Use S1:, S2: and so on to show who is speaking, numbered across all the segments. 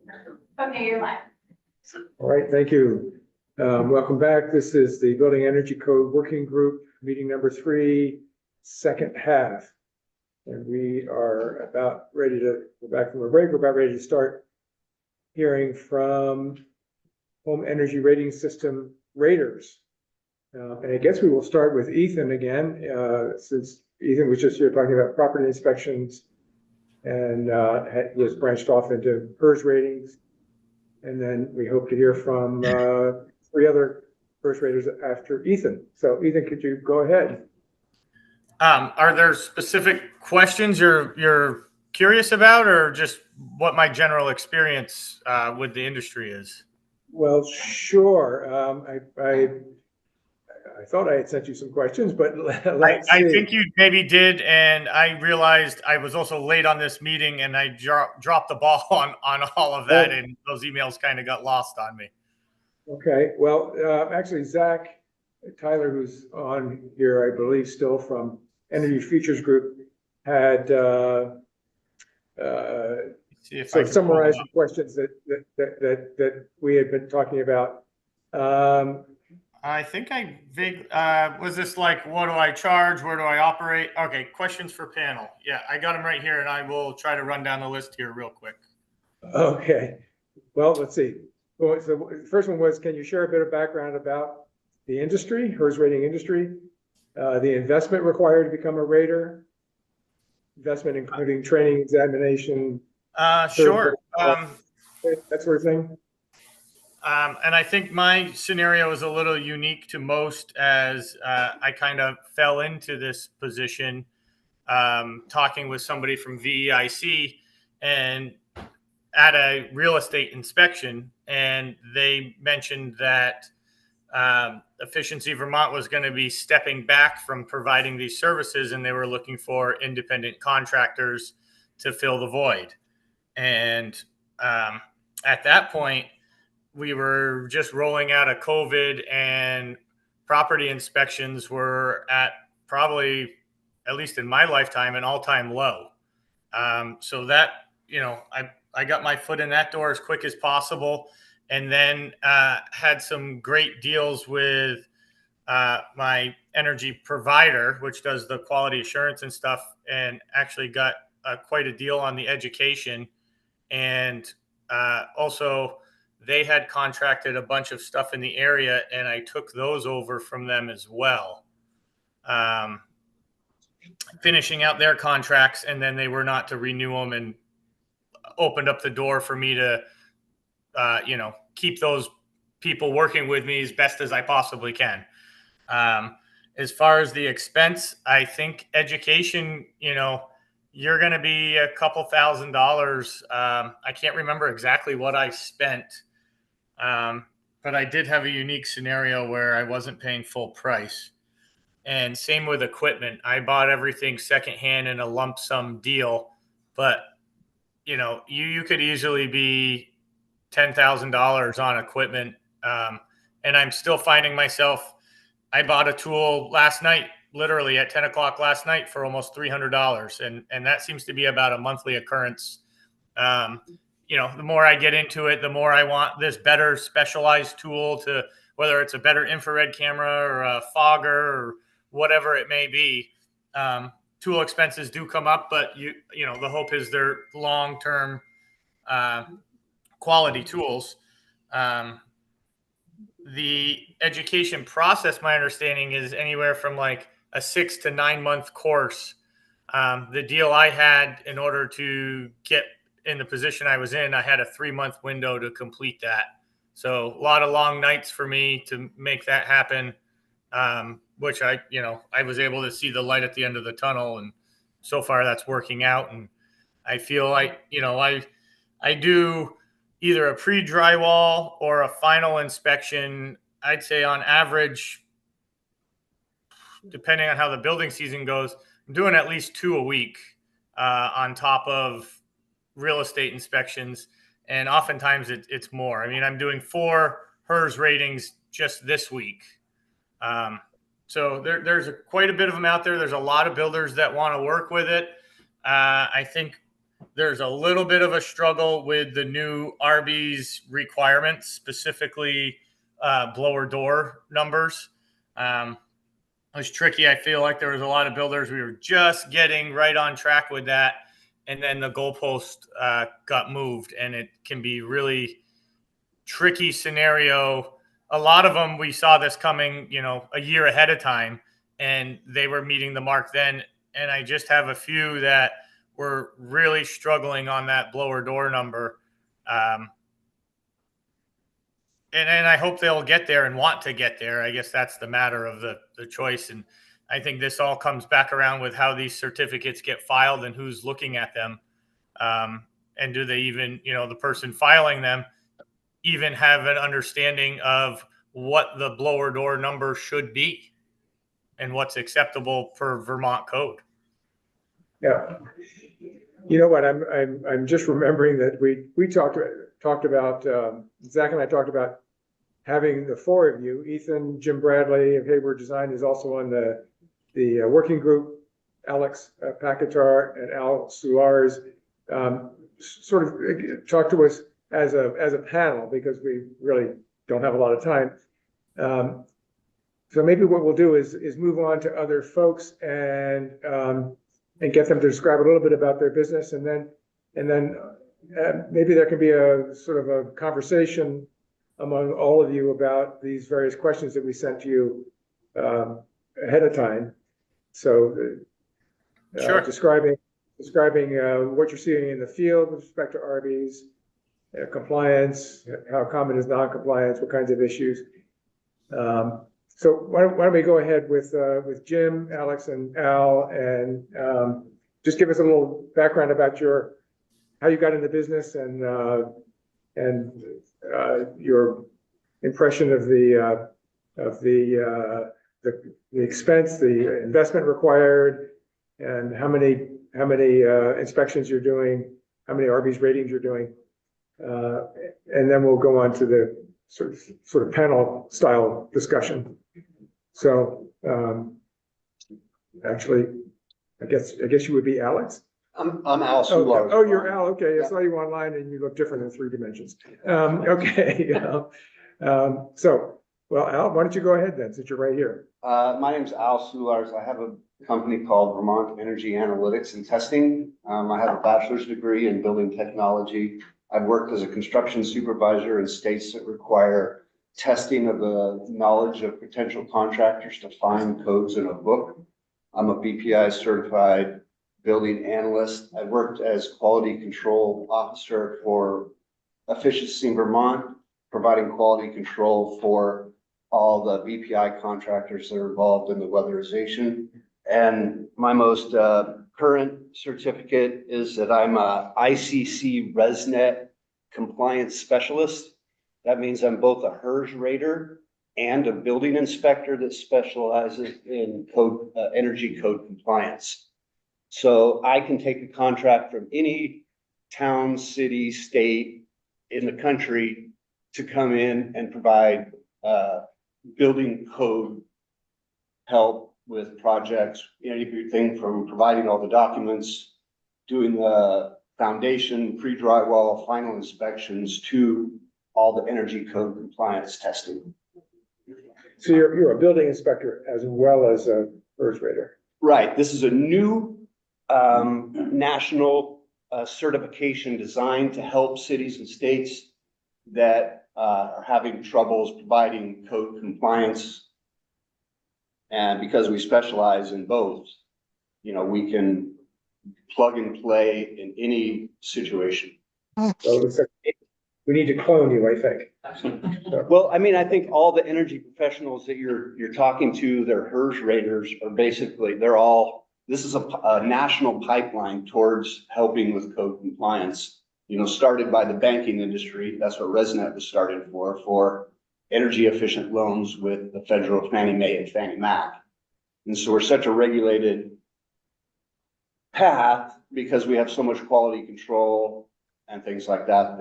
S1: Okay, you're live.
S2: All right, thank you. Welcome back. This is the Building Energy Code Working Group, meeting number 3, second half. And we are about ready to go back from a break. We're about ready to start hearing from home energy rating system raters. And I guess we will start with Ethan again, since Ethan was just here talking about property inspections and he has branched off into PERS ratings. And then we hope to hear from 3 other first raters after Ethan. So Ethan, could you go ahead?
S3: Are there specific questions you're curious about, or just what my general experience with the industry is?
S2: Well, sure. I thought I had sent you some questions, but let's see.
S3: I think you maybe did, and I realized I was also late on this meeting, and I dropped the ball on all of that, and those emails kind of got lost on me.
S2: Okay. Well, actually, Zach Tyler, who's on here, I believe, still from Energy Futures Group, had summarized the questions that we had been talking about.
S3: I think was this like, what do I charge? Where do I operate? Okay, questions for panel. Yeah, I got them right here, and I will try to run down the list here real quick.
S2: Okay. Well, let's see. So the first one was, can you share a bit of background about the industry, HERS rating industry, the investment required to become a rater, investment including training, examination?
S3: Sure.
S2: That sort of thing.
S3: And I think my scenario is a little unique to most, as I kind of fell into this position talking with somebody from VEIC and at a real estate inspection, and they mentioned that Efficiency Vermont was going to be stepping back from providing these services, and they were looking for independent contractors to fill the void. And at that point, we were just rolling out of COVID, and property inspections were at probably, at least in my lifetime, an all-time low. So that, I got my foot in that door as quick as possible, and then had some great deals with my energy provider, which does the quality assurance and stuff, and actually got quite a deal on the education. And also, they had contracted a bunch of stuff in the area, and I took those over from them as well. Finishing out their contracts, and then they were not to renew them, and opened up the door for me to, keep those people working with me as best as I possibly can. As far as the expense, I think education, you're going to be a couple $1,000s. I can't remember exactly what I spent, but I did have a unique scenario where I wasn't paying full price. And same with equipment. I bought everything secondhand in a lump sum deal, but you could easily be $10,000 on equipment. And I'm still finding myself, I bought a tool last night, literally at 10 o'clock last night, for almost $300. And that seems to be about a monthly occurrence. The more I get into it, the more I want this better specialized tool, to whether it's a better infrared camera or a fogger or whatever it may be. Tool expenses do come up, but the hope is they're long-term quality tools. The education process, my understanding, is anywhere from like a 6 to 9 month course. The deal I had, in order to get in the position I was in, I had a 3-month window to complete that. So a lot of long nights for me to make that happen. Which I was able to see the light at the end of the tunnel, and so far that's working out. And I feel like, I do either a pre-drywall or a final inspection. I'd say on average, depending on how the building season goes, I'm doing at least 2 a week on top of real estate inspections. And oftentimes it's more. I mean, I'm doing 4 HERS ratings just this week. So there's quite a bit of them out there. There's a lot of builders that want to work with it. I think There's a little bit of a struggle with the new Arby's requirements, specifically blower door numbers. It was tricky. I feel like there was a lot of builders. We were just getting right on track with that. And then the goalpost got moved, and it can be really tricky scenario. A lot of them, we saw this coming, a year ahead of time, and they were meeting the mark then. And I just have a few that were really struggling on that blower door number. And I hope they'll get there and want to get there. I guess that's the matter of the choice. And I think this all comes back around with how these certificates get filed and who's looking at them. And do they even, the person filing them even have an understanding of what the blower door number should be and what's acceptable for Vermont code.
S2: Yeah. You know what, I'm just remembering that we talked about, Zach and I talked about having the four of you. Ethan, Jim Bradley of Hayward Design is also on the working group. Alex Pacatar and Al Soulars sort of talk to us as a panel, because we really don't have a lot of time. So maybe what we'll do is move on to other folks and get them to describe a little bit about their business, and then maybe there can be a sort of a conversation among all of you about these various questions that we sent to you ahead of time. So
S3: Sure.
S2: describing what you're seeing in the field with respect to RVs, compliance, how common is non-compliance, what kinds of issues. So why don't we go ahead with Jim, Alex, and Al, and just give us a little background about how you got into business and your impression of the expense, the investment required, and how many inspections you're doing, how many RVs ratings you're doing, and then we'll go on to the sort of panel style discussion. So actually, I guess you would be Alex.
S1: I'm Al Soulars.
S2: Oh, you're Al. Okay, I saw you online, and you look different in 3 dimensions. Okay. So, well, Al, why don't you go ahead then, since you're right here?
S1: My name's Al Soulars. I have a company called Vermont Energy Analytics and Testing. I have a bachelor's degree in building technology. I've worked as a construction supervisor in states that require testing of the knowledge of potential contractors to find codes in a book. I'm a BPI certified building analyst. I worked as quality control officer for Efficiency Vermont, providing quality control for all the BPI contractors that are involved in the weatherization. And my most current certificate is that I'm a ICC ResNet compliance specialist. That means I'm both a HERS rater and a building inspector that specializes in code, energy code compliance. So I can take a contract from any town, city, state in the country to come in and provide building code help with projects, everything from providing all the documents, doing the foundation, pre-drywall, final inspections, to all the energy code compliance testing.
S2: So you're a building inspector as well as a HERS rater.
S1: Right. This is a new national certification designed to help cities and states that are having troubles providing code compliance. And because we specialize in both, we can plug and play in any situation.
S2: So we need to clone you, I think.
S1: Well, I think all the energy professionals that you're talking to, their HERS raters are basically, this is a national pipeline towards helping with code compliance, started by the banking industry. That's what ResNet was started for energy efficient loans with the federal Fannie Mae and Fannie Mac. And so we're such a regulated path because we have so much quality control and things like that,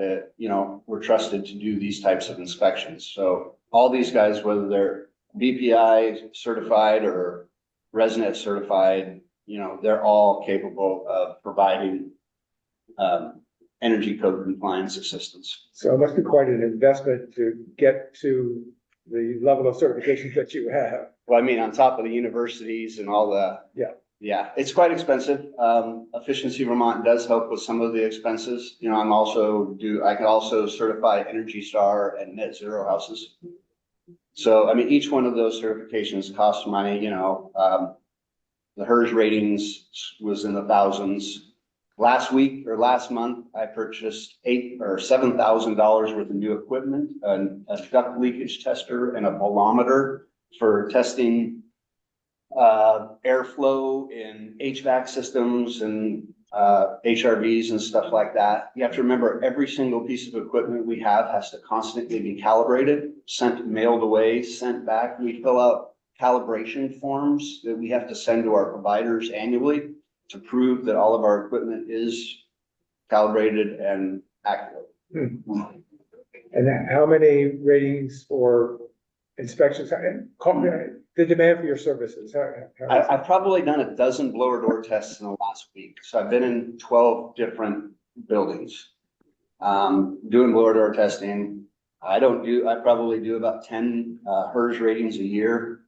S1: we're trusted to do these types of inspections. So all these guys, whether they're BPI certified or ResNet certified, they're all capable of providing energy code compliance assistance.
S2: So it must be quite an investment to get to the level of certifications that you have.
S1: Well, I mean, on top of the universities and all the.
S2: Yeah.
S1: Yeah, it's quite expensive. Efficiency Vermont does help with some of the expenses. You know, I can also certify Energy Star and Net Zero houses. So, I mean, each one of those certifications costs money, you know. The HERS ratings was in the thousands. Last week or last month, I purchased $8,000 or $7,000 worth of new equipment, a duct leakage tester and a bolometer for testing airflow in HVAC systems and HRVs and stuff like that. You have to remember every single piece of equipment we have has to constantly be calibrated, mailed away, sent back. We fill out calibration forms that we have to send to our providers annually to prove that all of our equipment is calibrated and accurate.
S2: And how many ratings or inspections, the demand for your services?
S1: I've probably done a dozen blower door tests in the last week. So I've been in 12 different buildings, doing blower door testing. I probably do about 10 HERS ratings a year.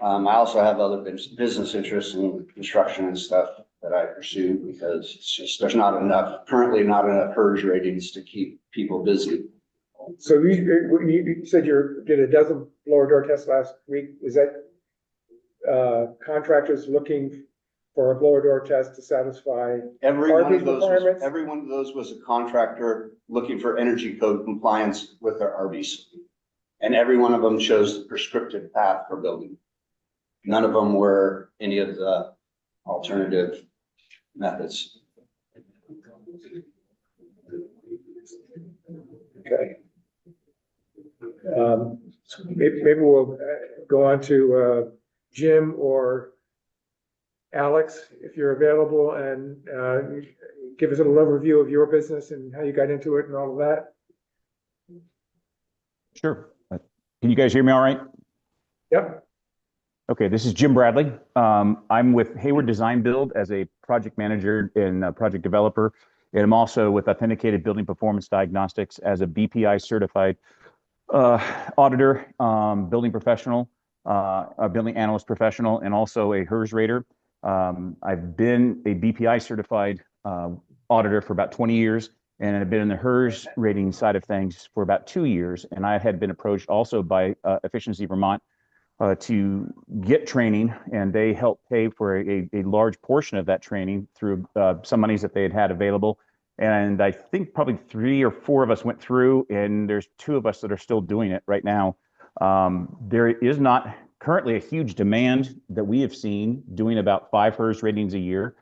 S1: I also have other business interests in construction and stuff that I pursue because it's just, currently not enough HERS ratings to keep people busy.
S2: So you said you did a dozen blower door tests last week. Is that contractors looking for a blower door test to satisfy
S1: Every one
S2: requirements?
S1: every one of those was a contractor looking for energy code compliance with their RVs. And every one of them chose the prescriptive path for building. None of them were any of the alternative methods.
S2: Okay. Maybe we'll go on to Jim or Alex, if you're available, and give us a little overview of your business and how you got into it and all of that.
S4: Sure. Can you guys hear me all right?
S2: Yep.
S4: Okay, this is Jim Bradley. I'm with Hayward Design Build as a project manager and project developer. And I'm also with Authenticated Building Performance Diagnostics as a BPI certified auditor, building professional, a building analyst professional, and also a HERS rater. I've been a BPI certified auditor for about 20 years, and I've been in the HERS rating side of things for about 2 years. And I had been approached also by Efficiency Vermont to get training, and they helped pay for a large portion of that training through some monies that they had available. And I think probably 3 or 4 of us went through, and there's 2 of us that are still doing it right now. There is not currently a huge demand that we have seen doing about 5 HERS ratings a year.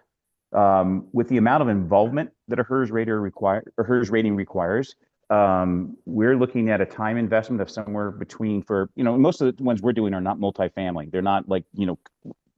S4: With the amount of involvement that a HERS rating requires, we're looking at a time investment of somewhere between most of the ones we're doing are not multifamily. They're not like,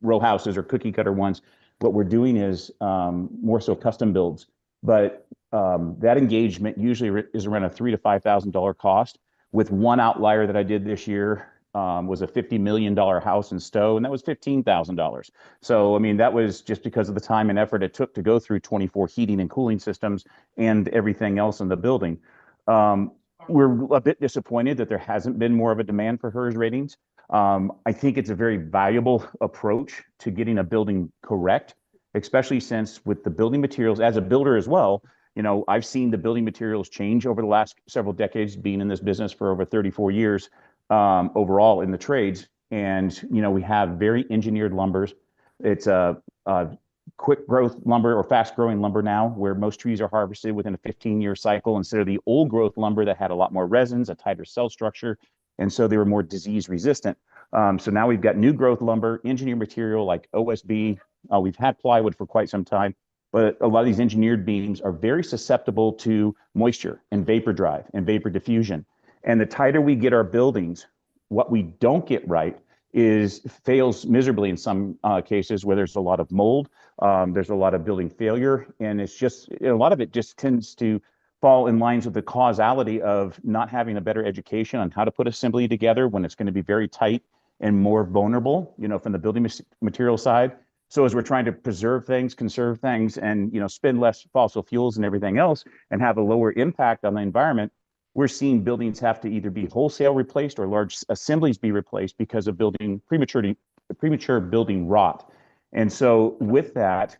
S4: row houses or cookie cutter ones. What we're doing is more so custom builds. But that engagement usually is around a $3,000 to $5,000 cost. With one outlier that I did this year was a $50 million house in Stowe, and that was $15,000. So, I mean, that was just because of the time and effort it took to go through 24 heating and cooling systems and everything else in the building. We're a bit disappointed that there hasn't been more of a demand for HERS ratings. I think it's a very valuable approach to getting a building correct, especially since with the building materials, as a builder as well, I've seen the building materials change over the last several decades, being in this business for over 34 years overall in the trades. And, we have very engineered lumbers. It's a quick growth lumber or fast growing lumber now, where most trees are harvested within a 15-year cycle instead of the old growth lumber that had a lot more resins, a tighter cell structure. And so they were more disease resistant. So now we've got new growth lumber, engineered material like OSB. We've had plywood for quite some time, but a lot of these engineered beams are very susceptible to moisture and vapor drive and vapor diffusion. And the tighter we get our buildings, what we don't get right fails miserably in some cases where there's a lot of mold, there's a lot of building failure, and it's just, a lot of it just tends to fall in lines with the causality of not having a better education on how to put assembly together when it's going to be very tight and more vulnerable, from the building material side. So as we're trying to preserve things, conserve things, and spend less fossil fuels and everything else, and have a lower impact on the environment, we're seeing buildings have to either be wholesale replaced or large assemblies be replaced because of building premature building rot. And so with that,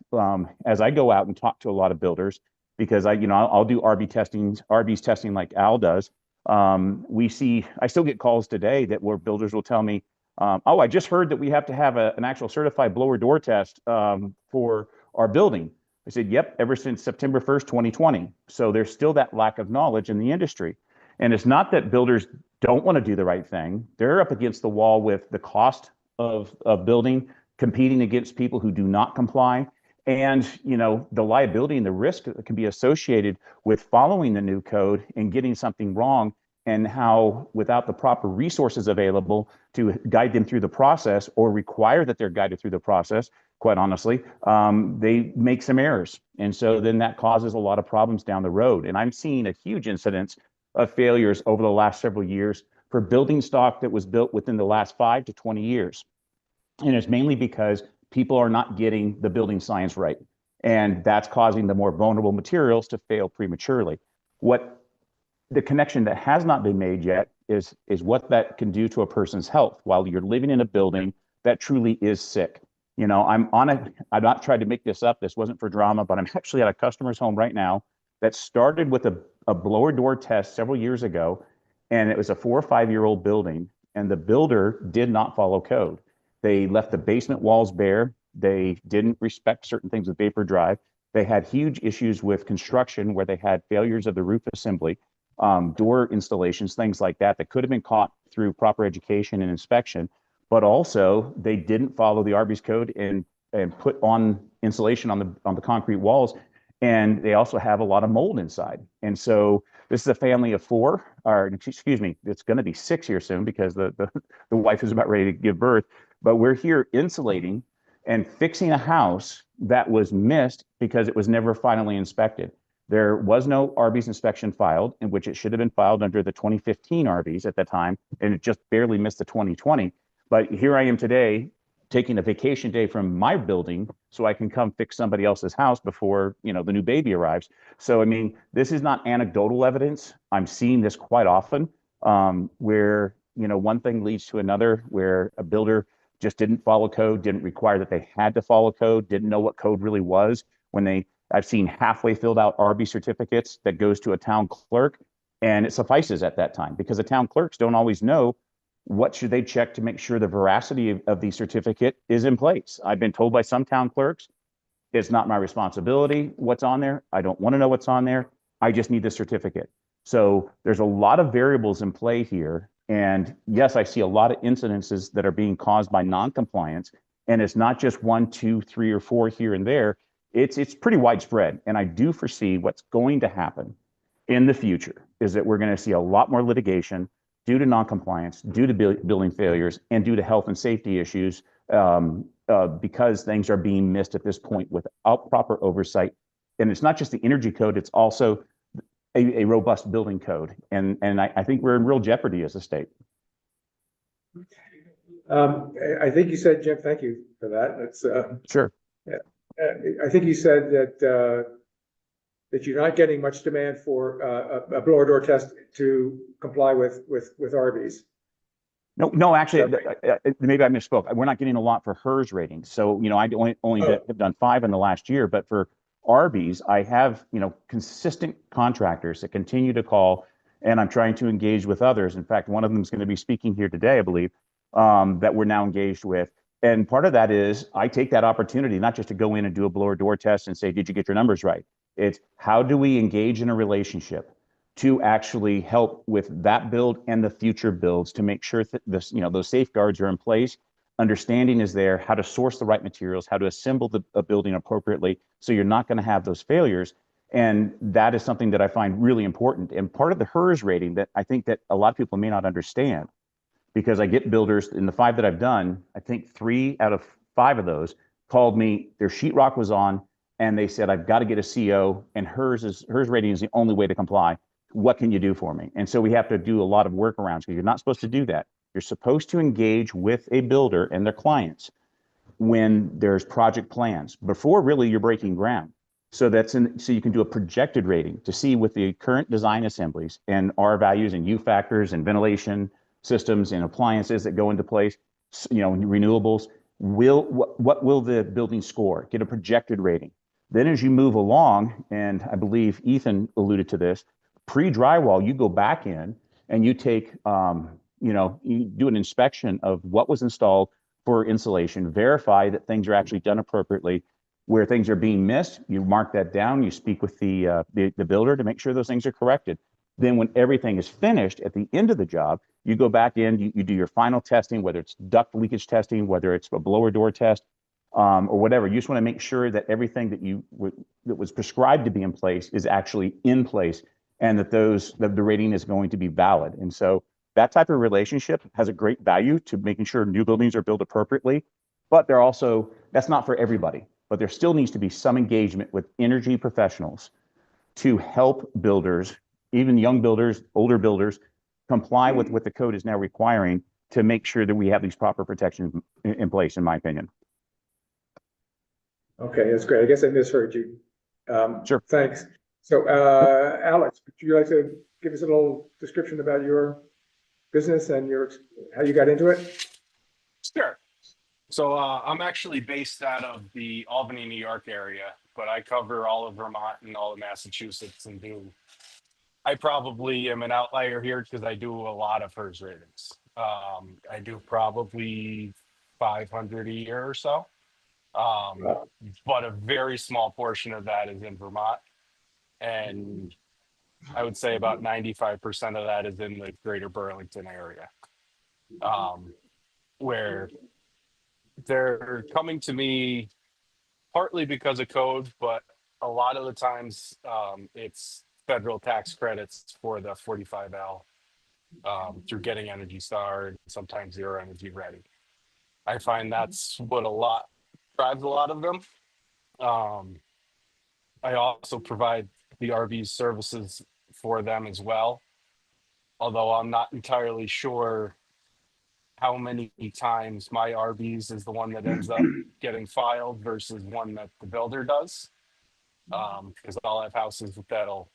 S4: as I go out and talk to a lot of builders, because I'll do RB's testing like Al does. I still get calls today where builders will tell me, oh, I just heard that we have to have an actual certified blower door test for our building. I said, yep, ever since September 1st, 2020. So there's still that lack of knowledge in the industry. And it's not that builders don't want to do the right thing. They're up against the wall with the cost of building, competing against people who do not comply. And, the liability and the risk that can be associated with following the new code and getting something wrong, and how without the proper resources available to guide them through the process or require that they're guided through the process, quite honestly, they make some errors. And so then that causes a lot of problems down the road. And I'm seeing a huge incidence of failures over the last several years for building stock that was built within the last 5 to 20 years. And it's mainly because people are not getting the building science right. And that's causing the more vulnerable materials to fail prematurely. What the connection that has not been made yet is what that can do to a person's health while you're living in a building that truly is sick. I'm not trying to make this up. This wasn't for drama, but I'm actually at a customer's home right now that started with a blower door test several years ago. And it was a 4 or 5 year old building, and the builder did not follow code. They left the basement walls bare. They didn't respect certain things with vapor drive. They had huge issues with construction where they had failures of the roof assembly, door installations, things like that could have been caught through proper education and inspection. But also they didn't follow the Arby's code and put on insulation on the concrete walls. And they also have a lot of mold inside. And so this is a family of 4, or excuse me, it's going to be 6 here soon because the wife is about ready to give birth. But we're here insulating and fixing a house that was missed because it was never finally inspected. There was no Arby's inspection filed, in which it should have been filed under the 2015 Arby's at that time, and it just barely missed the 2020. But here I am today, taking a vacation day from my building so I can come fix somebody else's house before the new baby arrives. So I mean, this is not anecdotal evidence. I'm seeing this quite often, where one thing leads to another, where a builder just didn't follow code, didn't require that they had to follow code, didn't know what code really was. I've seen halfway filled out RB certificates that goes to a town clerk, and it suffices at that time because the town clerks don't always know what should they check to make sure the veracity of the certificate is in place. I've been told by some town clerks, it's not my responsibility what's on there. I don't want to know what's on there. I just need the certificate. So there's a lot of variables in play here. And yes, I see a lot of incidences that are being caused by non-compliance. And it's not just 1, 2, 3, or 4 here and there. It's pretty widespread. And I do foresee what's going to happen in the future is that we're going to see a lot more litigation due to non-compliance, due to building failures, and due to health and safety issues, because things are being missed at this point without proper oversight. And it's not just the energy code, it's also a robust building code. And I think we're in real jeopardy as a state.
S2: I think you said, Jim, thank you for that. That's
S4: Sure.
S2: I think you said that you're not getting much demand for a blower door test to comply with Arby's.
S4: No, actually, maybe I misspoke. We're not getting a lot for HERS ratings. So, I only have done 5 in the last year, but for Arby's, I have, consistent contractors that continue to call, and I'm trying to engage with others. In fact, one of them is going to be speaking here today, I believe, that we're now engaged with. And part of that is I take that opportunity, not just to go in and do a blower door test and say, did you get your numbers right? It's how do we engage in a relationship to actually help with that build and the future builds to make sure that those safeguards are in place. Understanding is there, how to source the right materials, how to assemble a building appropriately, so you're not going to have those failures. And that is something that I find really important. And part of the HERS rating that I think that a lot of people may not understand, because I get builders in the 5 that I've done, I think 3 out of 5 of those called me, their sheetrock was on, and they said, I've got to get a CO, and HERS rating is the only way to comply. What can you do for me? And so we have to do a lot of workarounds because you're not supposed to do that. You're supposed to engage with a builder and their clients when there's project plans, before really you're breaking ground. So so you can do a projected rating to see with the current design assemblies and R values and U factors and ventilation systems and appliances that go into place, renewables, what will the building score? Get a projected rating. Then as you move along, and I believe Ethan alluded to this, pre-drywall, you go back in and you take, you do an inspection of what was installed for insulation, verify that things are actually done appropriately. Where things are being missed, you mark that down, you speak with the builder to make sure those things are corrected. Then when everything is finished at the end of the job, you go back in, you do your final testing, whether it's duct leakage testing, whether it's a blower door test, or whatever. You just want to make sure that everything that was prescribed to be in place is actually in place, and that the rating is going to be valid. And so that type of relationship has a great value to making sure new buildings are built appropriately. But that's not for everybody. But there still needs to be some engagement with energy professionals to help builders, even young builders, older builders, comply with what the code is now requiring to make sure that we have these proper protections in place, in my opinion.
S2: Okay, that's great. I guess I misheard you.
S4: Sure.
S2: Thanks. So, Alex, would you like to give us a little description about your business and how you got into it?
S5: Sure. So I'm actually based out of the Albany, New York area, but I cover all of Vermont and all of Massachusetts I probably am an outlier here because I do a lot of HERS ratings. I do probably 500 a year or so, but a very small portion of that is in Vermont. And I would say about 95% of that is in the greater Burlington area, where they're coming to me partly because of code, but a lot of the times it's federal tax credits for the 45L through Getting Energy Star and sometimes Zero Energy Ready. I find that's what drives a lot of them. I also provide the RV services for them as well, although I'm not entirely sure how many times my RVs is the one that ends up getting filed versus one that the builder does. Because I'll have houses that'll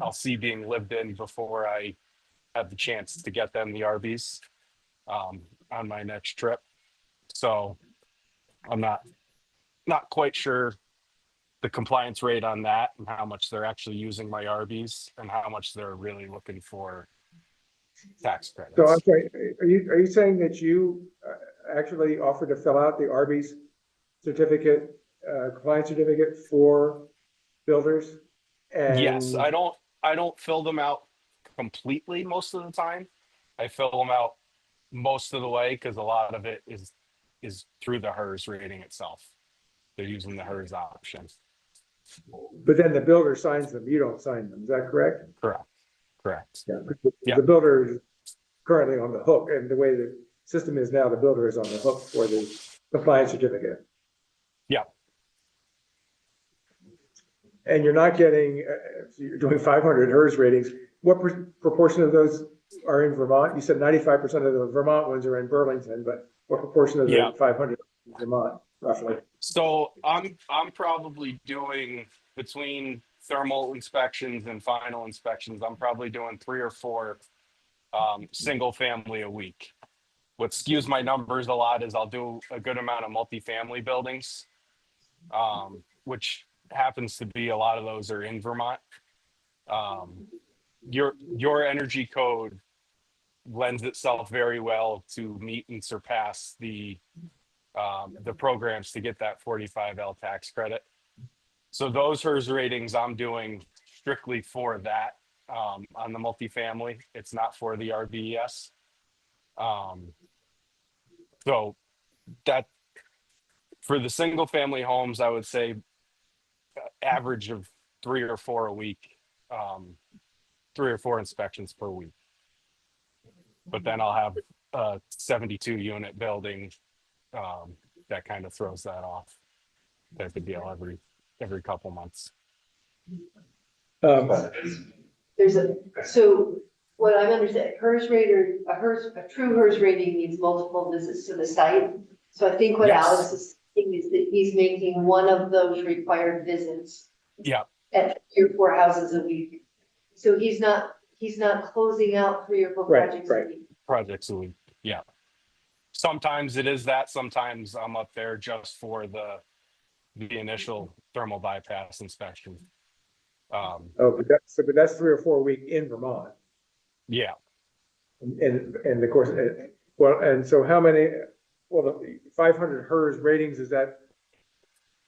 S5: I'll see being lived in before I have the chance to get them the RVs on my next trip. So I'm not quite sure the compliance rate on that and how much they're actually using my RVs and how much they're really looking for tax credits.
S2: So I'm sorry, are you saying that you actually offer to fill out the Arby's certificate, compliance certificate for builders? And
S5: Yes, I don't fill them out completely most of the time. I fill them out most of the way because a lot of it is through the HERS rating itself. They're using the HERS option.
S2: But then the builder signs them, you don't sign them, is that correct?
S5: Correct.
S2: Yeah. The builder is currently on the hook, and the way the system is now, the builder is on the hook for the compliance certificate.
S5: Yeah.
S2: And you're not getting, you're doing 500 HERS ratings. What proportion of those are in Vermont? You said 95% of the Vermont ones are in Burlington, but what proportion of the 500 in Vermont, roughly?
S5: So I'm probably doing between thermal inspections and final inspections, I'm probably doing 3 or 4 single family a week. What skews my numbers a lot is I'll do a good amount of multifamily buildings, which happens to be a lot of those are in Vermont. Your energy code lends itself very well to meet and surpass the programs to get that 45L tax credit. So those HERS ratings I'm doing strictly for that on the multifamily. It's not for the RBES. So that for the single family homes, I would say average of 3 or 4 a week, 3 or 4 inspections per week. But then I'll have a 72 unit building that kind of throws that off. That could be every couple months.
S6: So what I'm understanding, a true HERS rating needs multiple visits to the site. So I think what
S5: Yes.
S6: Alex is saying is that he's making one of those required visits
S5: Yeah,
S6: at 3 or 4 houses a week. So he's not closing out 3 or 4
S2: Right,
S6: projects
S2: right.
S6: a week.
S5: projects a week. Yeah. Sometimes it is that. Sometimes I'm up there just for the initial thermal bypass inspection.
S2: Oh, but that's 3 or 4 a week in Vermont.
S5: Yeah.
S2: And of course, well, and so how many, well, the 500 HERS ratings, that's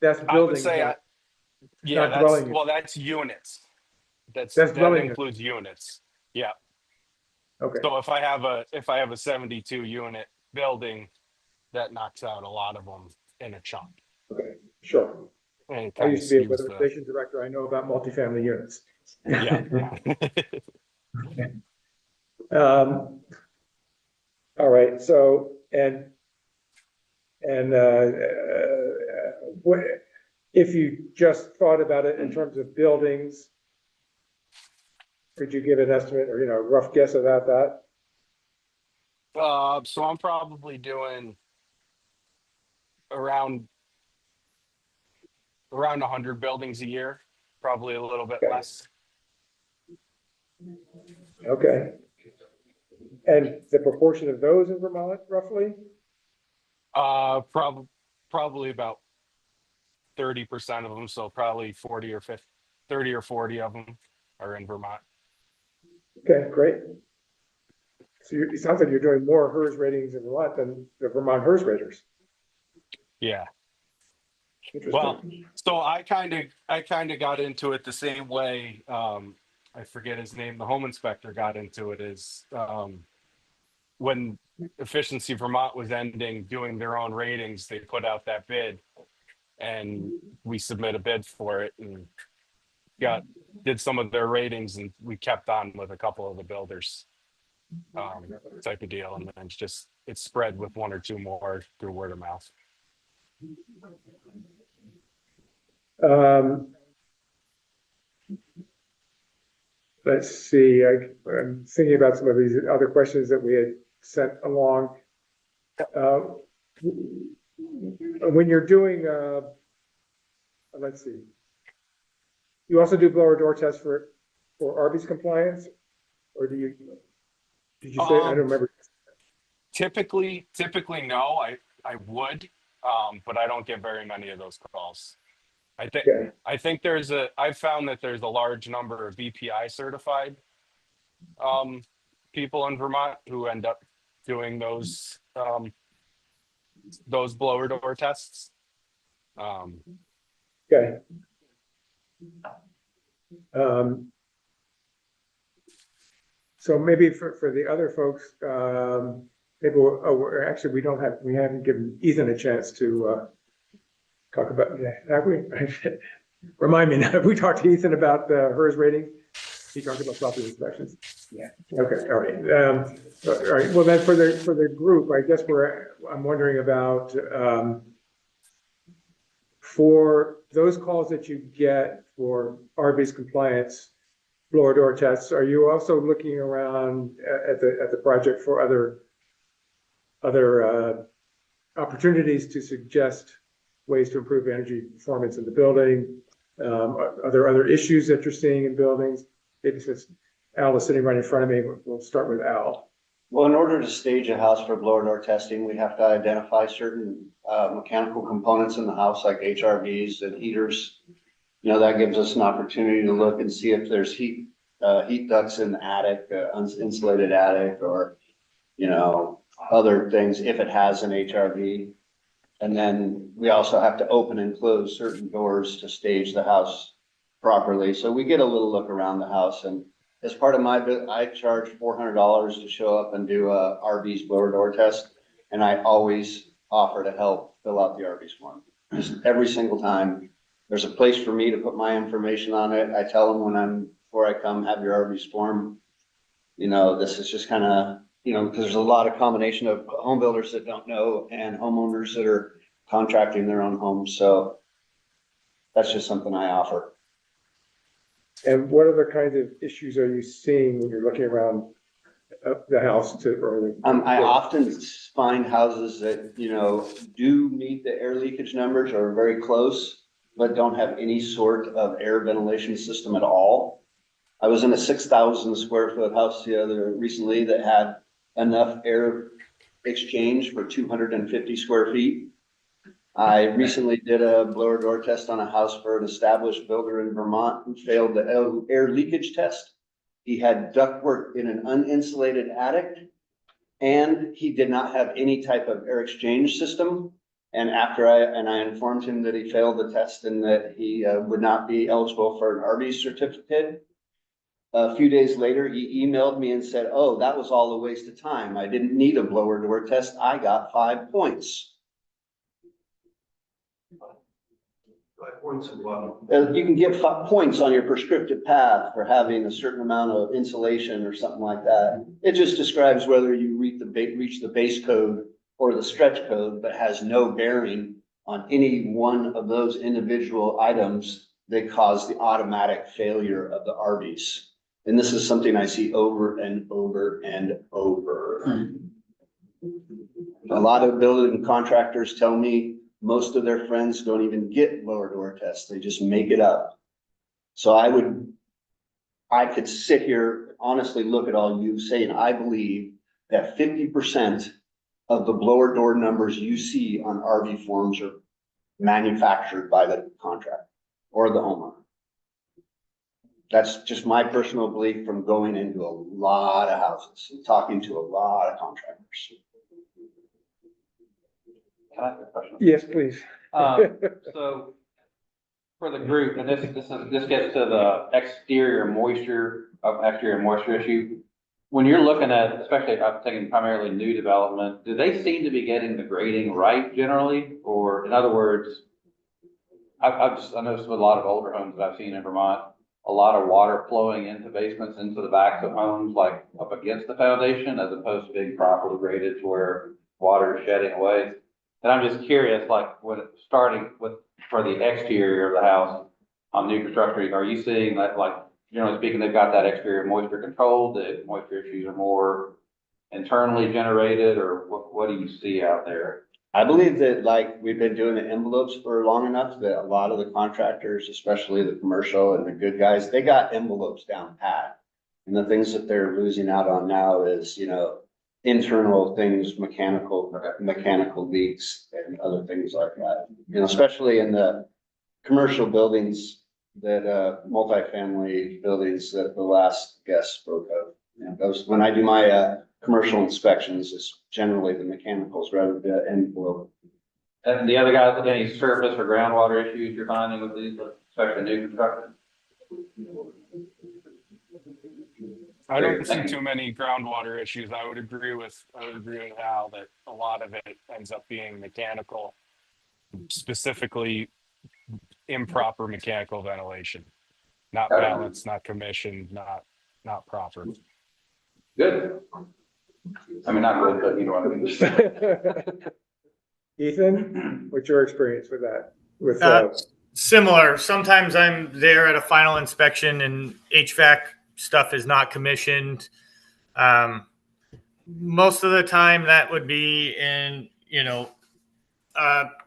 S5: I would
S2: buildings,
S5: say,
S2: not
S5: yeah,
S2: not dwelling units.
S5: well, that's units.
S2: That's
S5: That
S2: dwelling units.
S5: includes units. Yeah.
S2: Okay,
S5: So if I have a 72 unit building, that knocks out a lot of them in a chunk.
S2: okay, sure.
S5: And it
S2: I
S5: kind of
S2: used to be a
S5: skews the,
S2: weatherization director. I know about multifamily units.
S5: yeah.
S2: Um, all right, so, what, if you just thought about it in terms of buildings, could you give an estimate or, rough guess about that?
S5: So I'm probably doing around 100 buildings a year, probably a little bit
S2: Okay.
S5: less.
S2: Okay. And the proportion of those in Vermont roughly?
S5: Probably about 30% of them, so probably 40 or 50, 30 or 40 of them are in Vermont.
S2: Okay, great. So it sounds like you're doing more HERS ratings in Vermont than the Vermont HERS raters.
S5: Yeah.
S2: Interesting.
S5: Well, so I kind of got into it the same way. I forget his name. The home inspector got into it is when Efficiency Vermont was ending doing their own ratings, they put out that bid, and we submit a bid for it and did some of their ratings, and we kept on with a couple of the builders, type of deal, and then it's spread with 1 or 2 more through word of mouth.
S2: Let's see, I'm thinking about some of these other questions that we had sent along. When you're doing, let's see, you also do blower door tests for Arby's compliance? Or did you say, I don't remember.
S5: Typically no, I would, but I don't get very many of those calls.
S2: Okay.
S5: I think I've found that there's a large number of BPI certified people in Vermont who end up doing those blower door tests.
S2: Okay. So maybe for the other folks, maybe actually we haven't given Ethan a chance to talk about, have we? Remind me now, have we talked to Ethan about the HERS rating? He talked about property inspections. Yeah. Okay, all right. All right, well then for the group, I guess I'm wondering about, for those calls that you get for Arby's compliance blower door tests, are you also looking around at the project for other opportunities to suggest ways to improve energy performance in the building? Are there other issues that you're seeing in buildings? Maybe since Al is sitting right in front of me, we'll start with Al.
S1: Well, in order to stage a house for blower door testing, we have to identify certain mechanical components in the house, like HRVs and heaters. That gives us an opportunity to look and see if there's heat ducts in the attic, uninsulated attic, or, other things if it has an HRV. And then we also have to open and close certain doors to stage the house properly. So we get a little look around the house, and as part of my bid, I charge $400 to show up and do a Arby's blower door test. And I always offer to help fill out the Arby's form. Just every single time. There's a place for me to put my information on it. I tell them before I come, have your Arby's form. This is just kind of, because there's a lot of combination of home builders that don't know and homeowners that are contracting their own homes. So that's just something I offer.
S2: And what other kinds of issues are you seeing when you're looking around the house to, or?
S1: I often find houses that, do meet the air leakage numbers or are very close, but don't have any sort of air ventilation system at all. I was in a 6,000 square foot house recently that had enough air exchange for 250 square feet. I recently did a blower door test on a house for an established builder in Vermont who failed the air leakage test. He had ductwork in an uninsulated attic, and he did not have any type of air exchange system. And I informed him that he failed the test and that he would not be eligible for an RV certificate. A few days later, he emailed me and said, "Oh, that was all a waste of time. I didn't need a blower door test. I got 5 points."
S7: 5 points of what?
S1: You can get points on your prescriptive path for having a certain amount of insulation or something like that. It just describes whether you reach the base code or the stretch code, but has no bearing on any one of those individual items that cause the automatic failure of the RVs. And this is something I see over and over and over. A lot of building contractors tell me most of their friends don't even get blower door tests. They just make it up. So I could sit here, honestly look at all you saying, I believe that 50% of the blower door numbers you see on RV forms are manufactured by the contractor or the homeowner. That's just my personal belief from going into a lot of houses and talking to a lot of contractors.
S7: Can I ask a question?
S2: Yes, please.
S7: So for the group, and this gets to the exterior moisture issue. When you're looking at, especially I'm thinking primarily new development, do they seem to be getting the grading right generally? Or in other words, I noticed with a lot of older homes that I've seen in Vermont, a lot of water flowing into basements, into the backs of homes, like up against the foundation, as opposed to being properly graded to where water is shedding away. And I'm just curious, like starting with for the exterior of the house on new construction, are you seeing that, like, generally speaking, they've got that exterior moisture controlled, the moisture issues are more internally generated, or what do you see out there?
S1: I believe that, like, we've been doing the envelopes for long enough that a lot of the contractors, especially the commercial and the good guys, they got envelopes down pat. And the things that they're losing out on now is, internal things, mechanical leaks and other things like that. Especially in the commercial buildings that, multifamily buildings that the last guest spoke of. Those, when I do my, commercial inspections, is generally the mechanicals rather than the envelope.
S7: And the other guys, any surface or groundwater issues you're finding with these, especially new construction?
S5: I don't see too many groundwater issues. I would agree with Al that a lot of it ends up being mechanical, specifically improper mechanical ventilation, not balanced, not commissioned, not proper.
S7: Good. I mean, not good, but you know what I mean.
S2: Ethan, what's your experience with that? With
S3: Similar. Sometimes I'm there at a final inspection and HVAC stuff is not commissioned. Most of the time that would be in,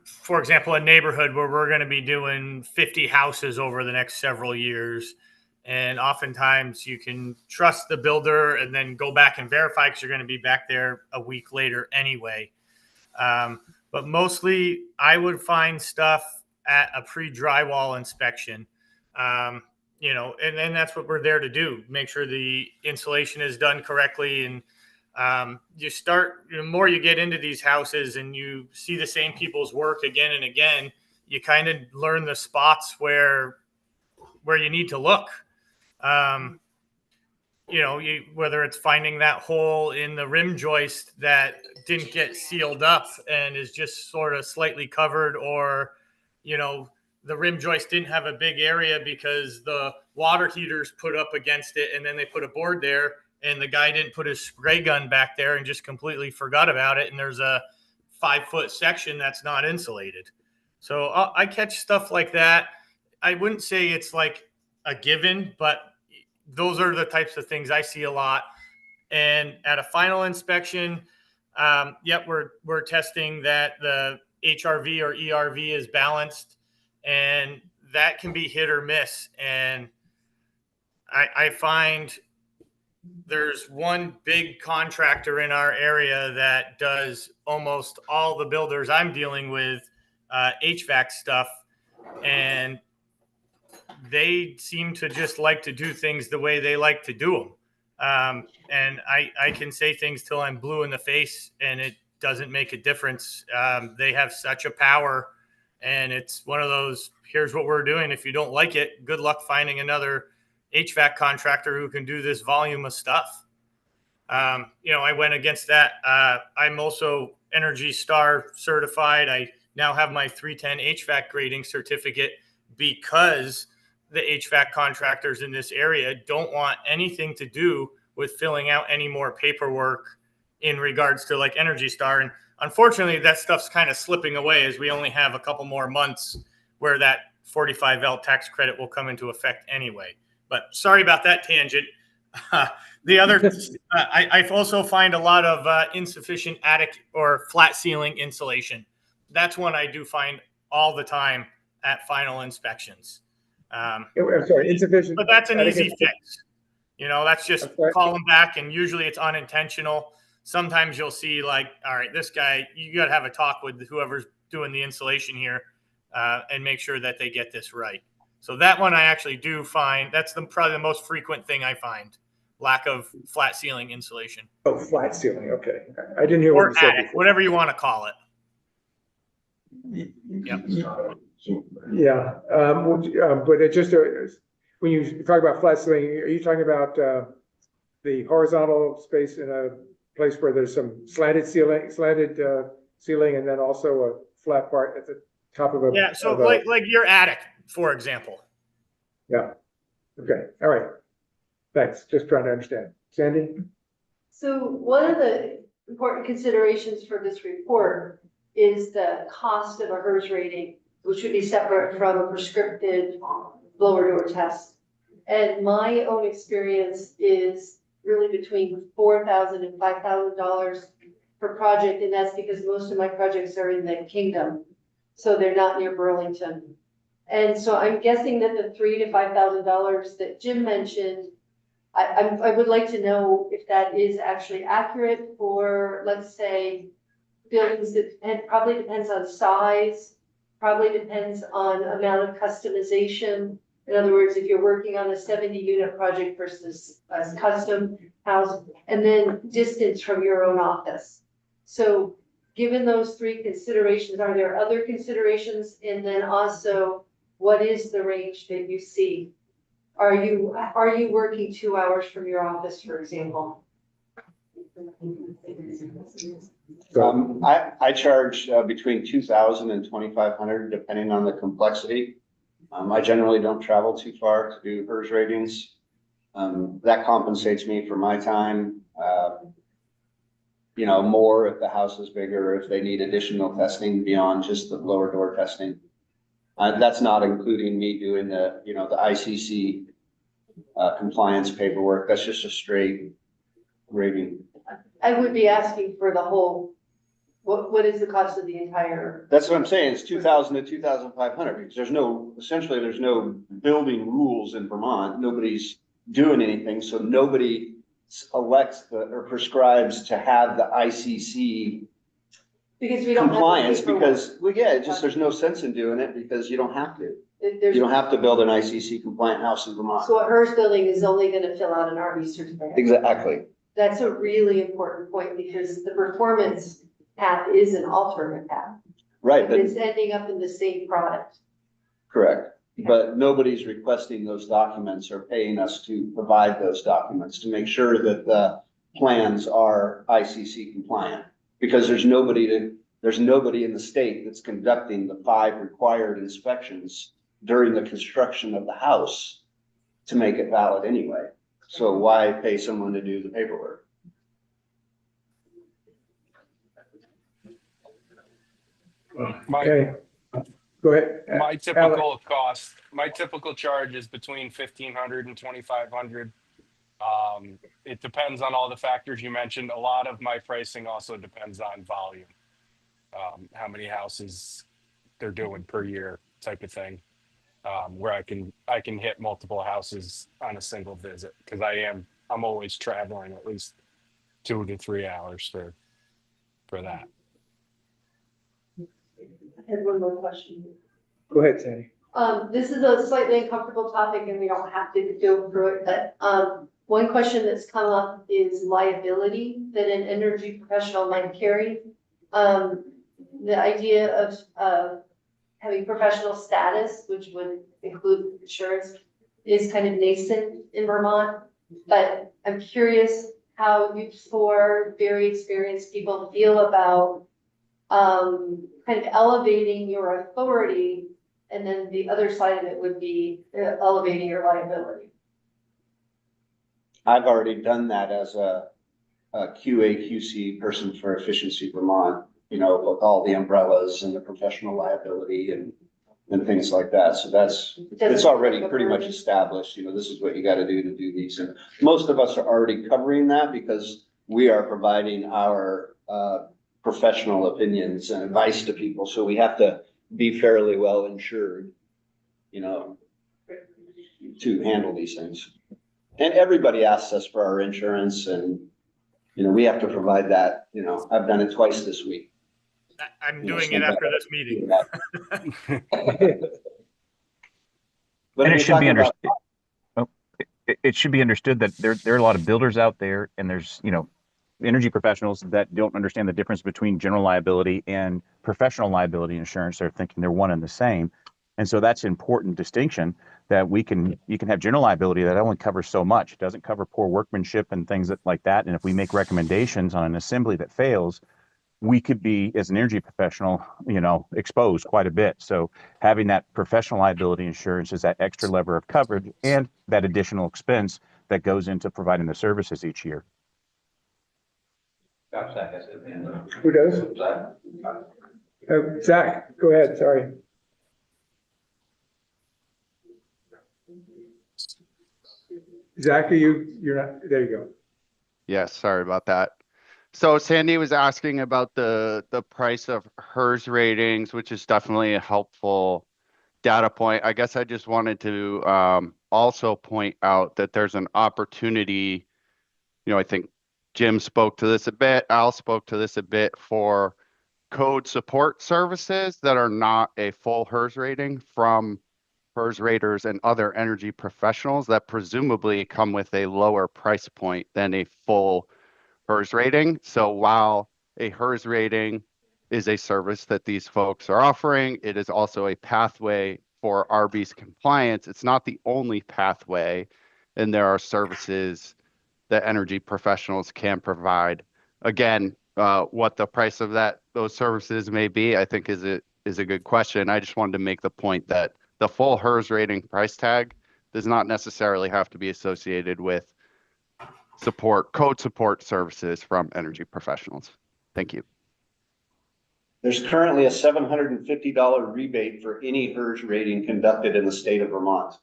S3: for example, a neighborhood where we're going to be doing 50 houses over the next several years. And oftentimes you can trust the builder and then go back and verify because you're going to be back there a week later anyway. But mostly I would find stuff at a pre-drywall inspection. And then that's what we're there to do. Make sure the insulation is done correctly. And you start, the more you get into these houses and you see the same people's work again and again, you kind of learn the spots where you need to look. Whether it's finding that hole in the rim joist that didn't get sealed up and is just sort of slightly covered, or, the rim joist didn't have a big area because the water heater's put up against it and then they put a board there and the guy didn't put his spray gun back there and just completely forgot about it. And there's a 5-foot section that's not insulated. So I catch stuff like that. I wouldn't say it's like a given, but those are the types of things I see a lot. And at a final inspection, yep, we're testing that the HRV or ERV is balanced, and that can be hit or miss. And I find there's one big contractor in our area that does almost all the builders I'm dealing with HVAC stuff, and they seem to just like to do things the way they like to do them. And I can say things till I'm blue in the face, and it doesn't make a difference. They have such a power, and it's one of those, here's what we're doing. If you don't like it, good luck finding another HVAC contractor who can do this volume of stuff. I went against that. I'm also Energy Star certified. I now have my 310 HVAC grading certificate because the HVAC contractors in this area don't want anything to do with filling out any more paperwork in regards to like Energy Star. And unfortunately, that stuff's kind of slipping away as we only have a couple more months where that 45L tax credit will come into effect anyway. But sorry about that tangent. The other, I also find a lot of insufficient attic or flat ceiling insulation. That's one I do find all the time at final inspections.
S2: I'm sorry, insufficient.
S3: But that's an easy fix. That's just
S2: Okay.
S3: call them back, and usually it's unintentional. Sometimes you'll see like, all right, this guy, you got to have a talk with whoever's doing the installation here and make sure that they get this right. So that one I actually do find, that's probably the most frequent thing I find, lack of flat ceiling insulation.
S2: Oh, flat ceiling, okay. I didn't hear
S3: Or
S2: what you said
S3: attic,
S2: before.
S3: whatever you want to call it. Yep.
S2: Yeah, but it just, when you talk about flat ceiling, are you talking about the horizontal space in a place where there's some slanted ceiling, and then also a flat part at the top of a.
S3: Yeah, so
S2: of a-
S3: like your attic, for example.
S2: Yeah, okay, all right. Thanks, just trying to understand. Sandy?
S6: So one of the important considerations for this report is the cost of a HERS rating, which would be separate from a prescriptive blower door test. And my own experience is really between $4,000 and $5,000 per project, and that's because most of my projects are in the kingdom, so they're not near Burlington. And so I'm guessing that the $3,000 to $5,000 that Jim mentioned, I would like to know if that is actually accurate for, let's say, buildings that, and probably depends on size, probably depends on amount of customization. In other words, if you're working on a 70-unit project versus a custom house, and then distance from your own office. So given those three considerations, are there other considerations? And then also, what is the range that you see? Are you working 2 hours from your office, for example?
S1: I charge between 2,000 and 2,500, depending on the complexity. I generally don't travel too far to do HERS ratings. That compensates me for my time. More if the house is bigger, if they need additional testing beyond just the blower door testing. That's not including me doing the ICC compliance paperwork. That's just a straight rating.
S6: I would be asking for the whole, what is the cost of the entire?
S1: That's what I'm saying. It's 2,000 to 2,500 because there's no building rules in Vermont. Nobody's doing anything. So nobody elects or prescribes to have the ICC
S6: Because we don't have the
S1: compliance
S6: paperwork.
S1: there's no sense in doing it because you don't have to.
S6: There's-
S1: You don't have to build an ICC compliant house in Vermont.
S6: So a HERS building is only gonna fill out an RV certificate.
S1: Exactly.
S6: That's a really important point because the performance path is an alternate path.
S1: Right, but
S6: It's ending up in the same product.
S1: correct. But nobody's requesting those documents or paying us to provide those documents to make sure that the plans are ICC compliant. Because there's nobody in the state that's conducting the 5 required inspections during the construction of the house to make it valid anyway. So why pay someone to do the paperwork?
S2: Okay, go ahead.
S5: My typical charge is between 1,500 and 2,500. it depends on all the factors you mentioned. A lot of my pricing also depends on volume. How many houses they're doing per year type of thing. Where I can hit multiple houses on a single visit because I'm always traveling at least 2 to 3 hours for that.
S6: I had one more question.
S2: Go ahead, Sandy.
S6: This is a slightly uncomfortable topic and we don't have to go through it, but, one question that's come up is liability that an energy professional might carry. The idea of having professional status, which would include insurance, is kind of nascent in Vermont. But I'm curious how you four very experienced people feel about kind of elevating your authority, and then the other side of it would be elevating your liability.
S1: I've already done that as a QA QC person for Efficiency Vermont, you know, with all the umbrellas and the professional liability and things like that. So it's already pretty much established, you know, this is what you got to do these. And most of us are already covering that because we are providing our professional opinions and advice to people. So we have to be fairly well insured, you know, to handle these things. And everybody asks us for our insurance and, you know, we have to provide that, you know, I've done it twice this week.
S3: I'm doing it after this meeting.
S1: But
S4: And it
S1: if
S4: should
S1: you're
S4: be
S1: talking
S4: understood. It should be understood that there are a lot of builders out there, and there's, you know, energy professionals that don't understand the difference between general liability and professional liability insurance. They're thinking they're one and the same. And so that's an important distinction that you can have general liability that only covers so much. It doesn't cover poor workmanship and things like that. And if we make recommendations on an assembly that fails, we could be, as an energy professional, you know, exposed quite a bit. So having that professional liability insurance is that extra lever of coverage and that additional expense that goes into providing the services each year.
S2: Who does? Zach, go ahead, sorry. Zach, you're not, there you go.
S8: Yes, sorry about that. So Sandy was asking about the price of HERS ratings, which is definitely a helpful data point. I guess I just wanted to also point out that there's an opportunity, you know, I think Jim spoke to this a bit, Al spoke to this a bit, for code support services that are not a full HERS rating from HERS raters and other energy professionals that presumably come with a lower price point than a full HERS rating. So while a HERS rating is a service that these folks are offering, it is also a pathway for RB's compliance. It's not the only pathway, and there are services that energy professionals can provide. Again, what the price of those services may be, I think is a good question. I just wanted to make the point that the full HERS rating price tag does not necessarily have to be associated with code support services from energy professionals. Thank you.
S1: There's currently a $750 rebate for any HERS rating conducted in the state of Vermont.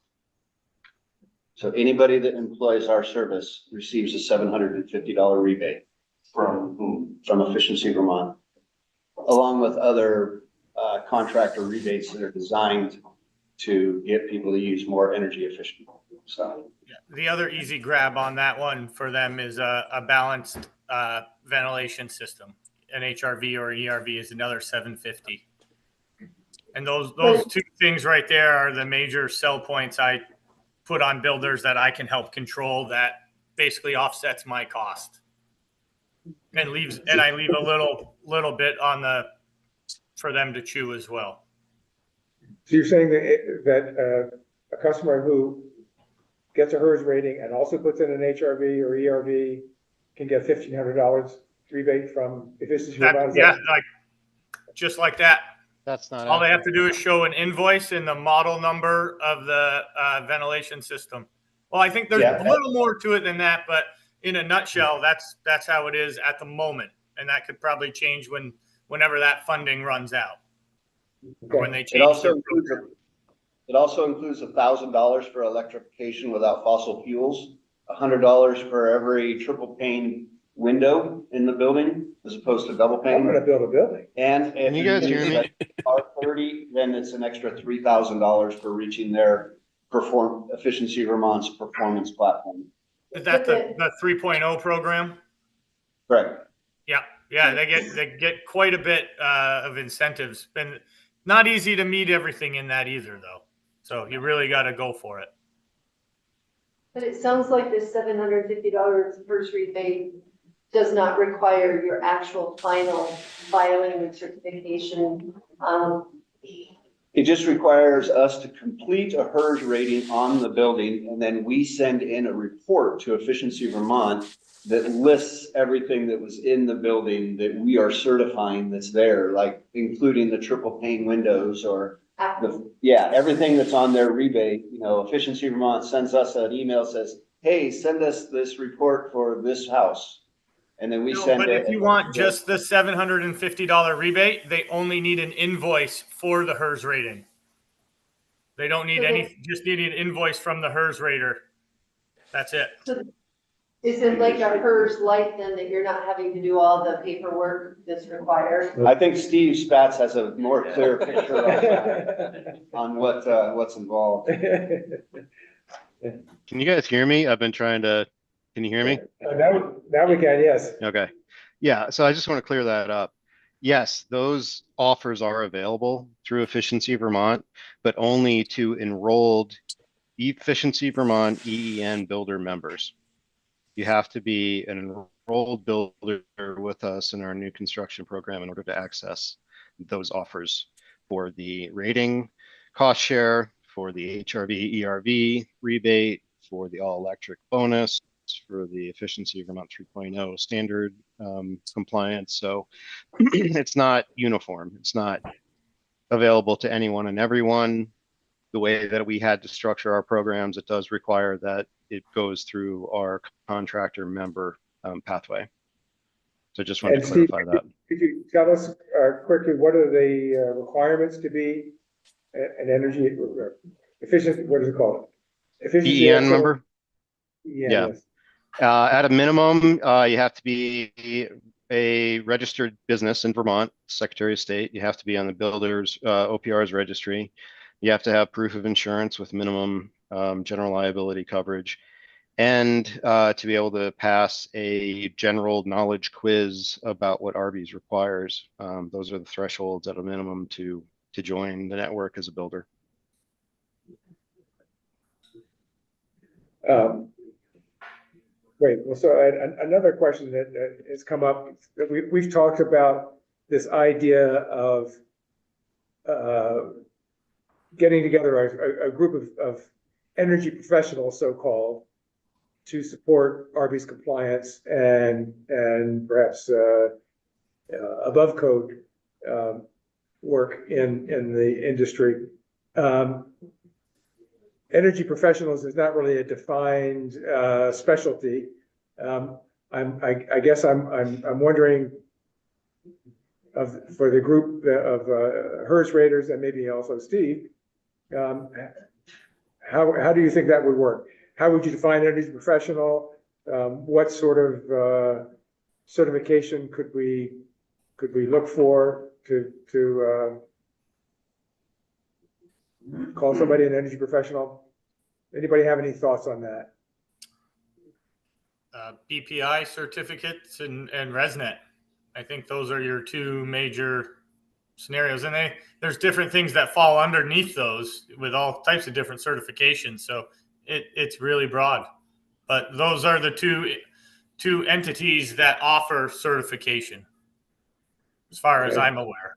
S1: So anybody that employs our service receives a $750 rebate from Efficiency Vermont, along with other contractor rebates that are designed to get people to use more energy efficient stuff.
S3: The other easy grab on that one for them is a balanced ventilation system. An HRV or ERV is another $750. And those two things right there are the major sell points I put on builders that I can help control, that basically offsets my cost and I leave a little bit on for them to chew as well.
S2: So you're saying that a customer who gets a HERS rating and also puts in an HRV or ERV can get $1,500 rebate from Efficiency Vermont?
S3: Yeah, just like that.
S9: That's not
S3: all they have to do is show an invoice and the model number of the ventilation system. Well, I think there's a little more to it than that, but in a nutshell, that's how it is at the moment, and that could probably change whenever that funding runs out.
S2: Okay.
S3: When they
S1: It
S3: change.
S1: also includes $1,000 for electrification without fossil fuels. $100 for every triple pane window in the building as opposed to double
S2: I'm gonna
S1: pane.
S2: build a building.
S1: And if
S8: Can you guys hear me?
S1: R30, then it's an extra $3,000 for reaching their Efficiency Vermont's performance platform.
S3: Is that the 3.0 program?
S1: Correct.
S3: Yeah, they get quite a bit of incentives. And not easy to meet everything in that either, though. So you really got to go for it.
S6: But it sounds like this $750 first rebate does not require your actual final filing and certification.
S1: It just requires us to complete a HERS rating on the building, and then we send in a report to Efficiency Vermont that lists everything that was in the building that we are certifying that's there, like including the triple pane windows or everything that's on their rebate. You know, Efficiency Vermont sends us an email, says, hey, send us this report for this house. And then we send
S3: but
S1: it.
S3: if you want just the $750 rebate, they only need an invoice for the HERS rating. They don't need just need an invoice from the HERS rater. That's it.
S6: So is it like a HERS light then that you're not having to do all the paperwork that's required?
S1: I think Steve Spatz has a more clear picture on what's involved.
S9: Can you guys hear me? Can you hear me?
S2: Now we can, yes.
S9: Okay. Yeah, so I just want to clear that up. Yes, those offers are available through Efficiency Vermont, but only to enrolled Efficiency Vermont EEN Builder members. You have to be an enrolled builder with us in our new construction program in order to access those offers for the rating, cost share, for the HRV, ERV rebate, for the all-electric bonus, for the Efficiency Vermont 3.0 standard compliance. So it's not uniform. It's not available to anyone and everyone. The way that we had to structure our programs, it does require that it goes through our contractor member pathway. So just wanted to clarify that.
S2: Could you tell us quickly, what are the requirements to be an energy efficient, what is it called? Efficiency
S9: EEN member?
S2: Yeah.
S9: Yes. At a minimum, you have to be a registered business in Vermont, Secretary of State. You have to be on the builder's OPR's registry. You have to have proof of insurance with minimum general liability coverage, and to be able to pass a general knowledge quiz about what RVs requires. Those are the thresholds at a minimum to join the network as a builder.
S2: Great. Well, so another question that has come up, we've talked about this idea of getting together a group of energy professionals, so-called, to support RV's compliance and perhaps above code work in the industry. Energy professionals is not really a defined specialty. I guess I'm wondering for the group of HERS raters and maybe also Steve, how do you think that would work? How would you define energy professional? What sort of certification could we look for to call somebody an energy professional? Anybody have any thoughts on that?
S3: BPI certificates and ResNet. I think those are your two major scenarios, and there's different things that fall underneath those with all types of different certifications. So it's really broad, but those are the two entities that offer certification, as far as I'm aware.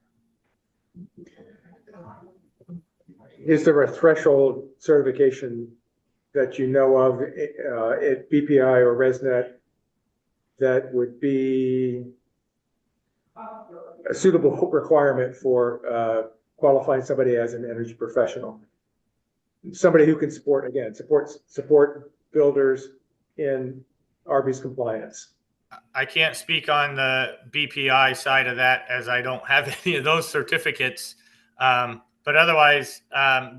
S2: Is there a threshold certification that you know of at BPI or ResNet that would be a suitable requirement for qualifying somebody as an energy professional? Somebody who can support builders in RV's compliance.
S3: I can't speak on the BPI side of that, as I don't have any of those certificates. But otherwise,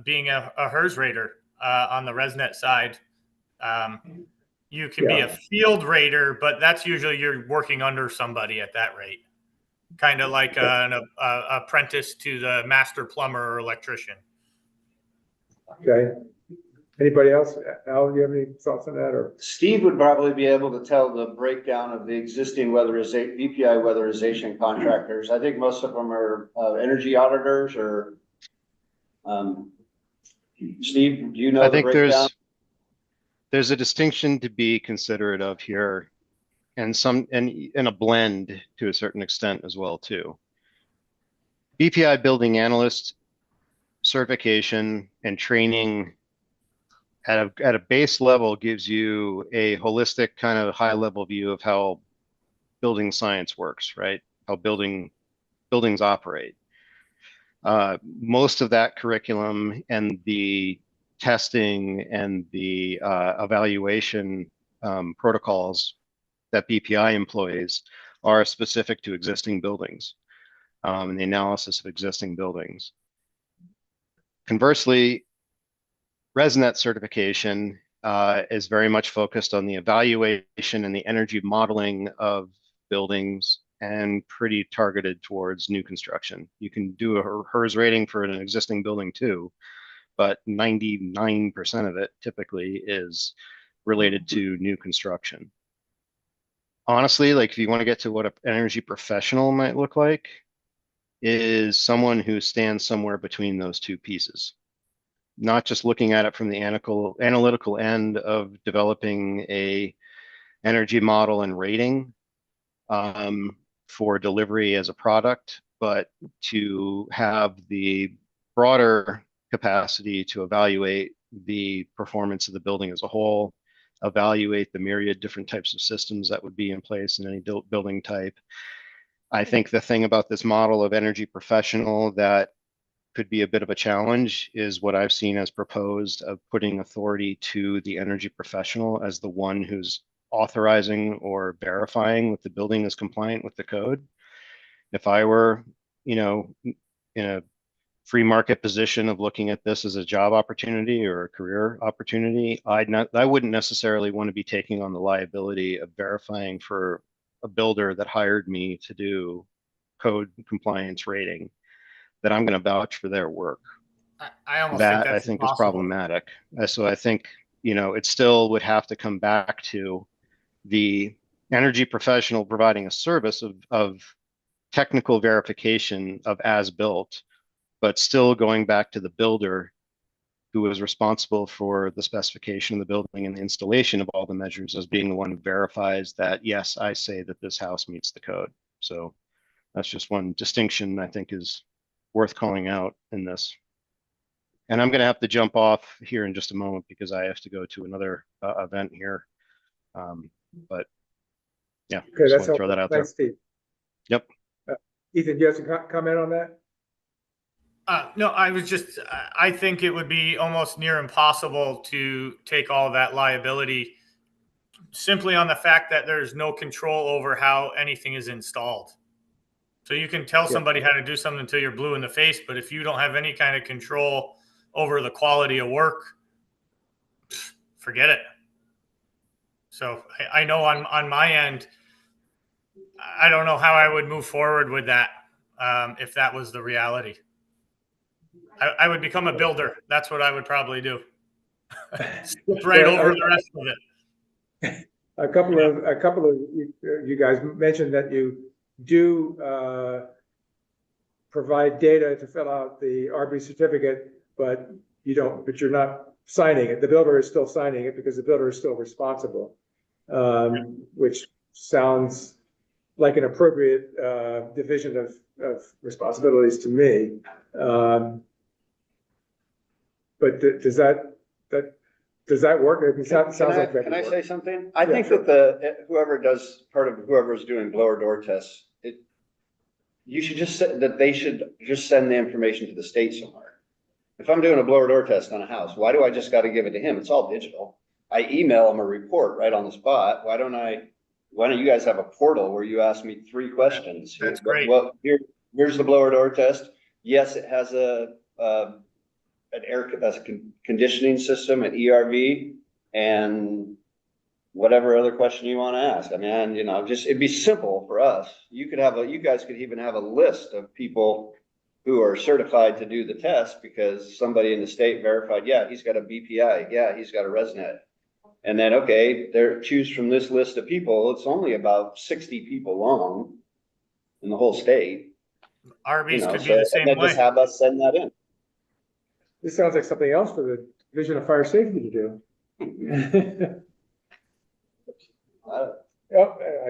S3: being a HERS rater on the ResNet side, you can be
S2: Yeah.
S3: a field rater, but that's usually you're working under somebody at that rate. Kind of like an apprentice to the master plumber or electrician.
S2: Okay. Anybody else? Al, do you have any thoughts on that, or?
S1: Steve would probably be able to tell the breakdown of the existing BPI weatherization contractors. I think most of them are energy auditors or, Steve, do you know
S9: I
S1: the
S9: think
S1: breakdown?
S9: there's a distinction to be considerate of here, and a blend to a certain extent as well too. BPI building analyst certification and training at a base level gives you a holistic kind of high level view of how building science works, right? How buildings operate. Most of that curriculum and the testing and the evaluation protocols that BPI employs are specific to existing buildings and the analysis of existing buildings. Conversely, ResNet certification is very much focused on the evaluation and the energy modeling of buildings and pretty targeted towards new construction. You can do a HERS rating for an existing building too, but 99% of it typically is related to new construction. Honestly, like if you want to get to what an energy professional might look like, is someone who stands somewhere between those two pieces. Not just looking at it from the analytical end of developing a energy model and rating for delivery as a product, but to have the broader capacity to evaluate the performance of the building as a whole, evaluate the myriad different types of systems that would be in place in any building type. I think the thing about this model of energy professional that could be a bit of a challenge is what I've seen as proposed of putting authority to the energy professional as the one who's authorizing or verifying that the building is compliant with the code. If I were, in a free market position of looking at this as a job opportunity or a career opportunity, I wouldn't necessarily want to be taking on the liability of verifying for a builder that hired me to do code compliance rating, that I'm going to vouch for their work.
S3: I almost think
S9: That
S3: that's
S9: I think is
S3: impossible.
S9: problematic. So I think, it still would have to come back to the energy professional providing a service of technical verification of as built, but still going back to the builder who is responsible for the specification of the building and the installation of all the measures as being the one who verifies that, yes, I say that this house meets the code. So that's just one distinction I think is worth calling out in this. And I'm going to have to jump off here in just a moment because I have to go to another event here. But yeah,
S2: Okay,
S9: just
S2: that's
S9: want to throw
S2: helpful.
S9: that out
S2: Thanks,
S9: there.
S2: Steve.
S9: Yep.
S2: Ethan, do you have some comment on that?
S3: No, I think it would be almost near impossible to take all that liability simply on the fact that there's no control over how anything is installed. So you can tell somebody how to do something until you're blue in the face, but if you don't have any kind of control over the quality of work, forget it. So I know on my end, I don't know how I would move forward with that if that was the reality. I would become a builder. That's what I would probably do. Skip right over the rest of it.
S2: A couple of you guys mentioned that you do provide data to fill out the RB certificate, but you're not signing it. The builder is still signing it because the builder is still responsible, which sounds like an appropriate division of responsibilities to me. But does that work? It sounds like that.
S1: Can I say something? I think that whoever's doing blower door tests, you should just say that they should just send the information to the state somewhere. If I'm doing a blower door test on a house, why do I just got to give it to him? It's all digital. I email them a report right on the spot. Why don't you guys have a portal where you ask me 3 questions?
S3: That's great.
S1: Well, here's the blower door test. Yes, it has an air conditioning system, an ERV, and whatever other question you want to ask. I mean, you know, just, it'd be simple for us. You guys could even have a list of people who are certified to do the test because somebody in the state verified, yeah, he's got a BPI, yeah, he's got a ResNet. And then, okay, choose from this list of people. It's only about 60 people long in the whole state.
S3: Arby's could be
S1: So,
S3: the
S1: and
S3: same
S1: then just
S3: way.
S1: have us send that in.
S2: This sounds like something else for the Division of Fire Safety to do. Oh,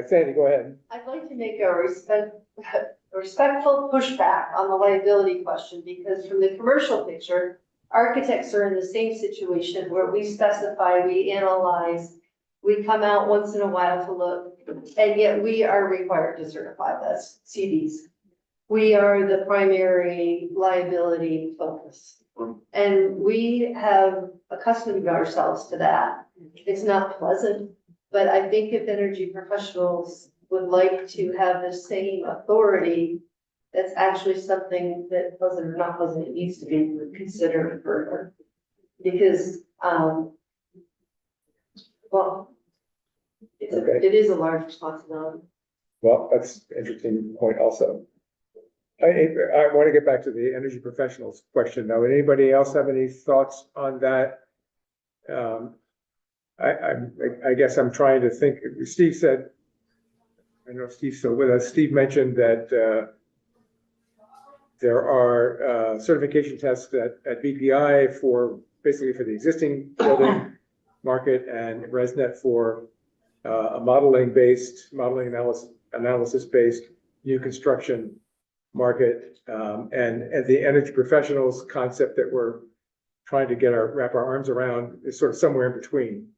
S2: Sandy, go ahead.
S6: I'd like to make a respectful pushback on the liability question, because from the commercial picture, architects are in the same situation where we specify, we analyze, we come out once in a while to look, and yet we are required to certify this, CDs. We are the primary liability focus. And we have accustomed ourselves to that. It's not pleasant, but I think if energy professionals would like to have the same authority, that's actually something that, pleasant or not pleasant, it needs to be considered further. Because, well, it is a large responsibility.
S2: Well, that's an interesting point also. I want to get back to the energy professionals question now. Anybody else have any thoughts on that? I guess I'm trying to think. Steve said, I know Steve's still with us. Steve mentioned that there are certification tests at BPI for basically for the existing building market, and ResNet for a modeling analysis based new construction market, and the energy professionals concept that we're trying to wrap our arms around is sort of somewhere in between.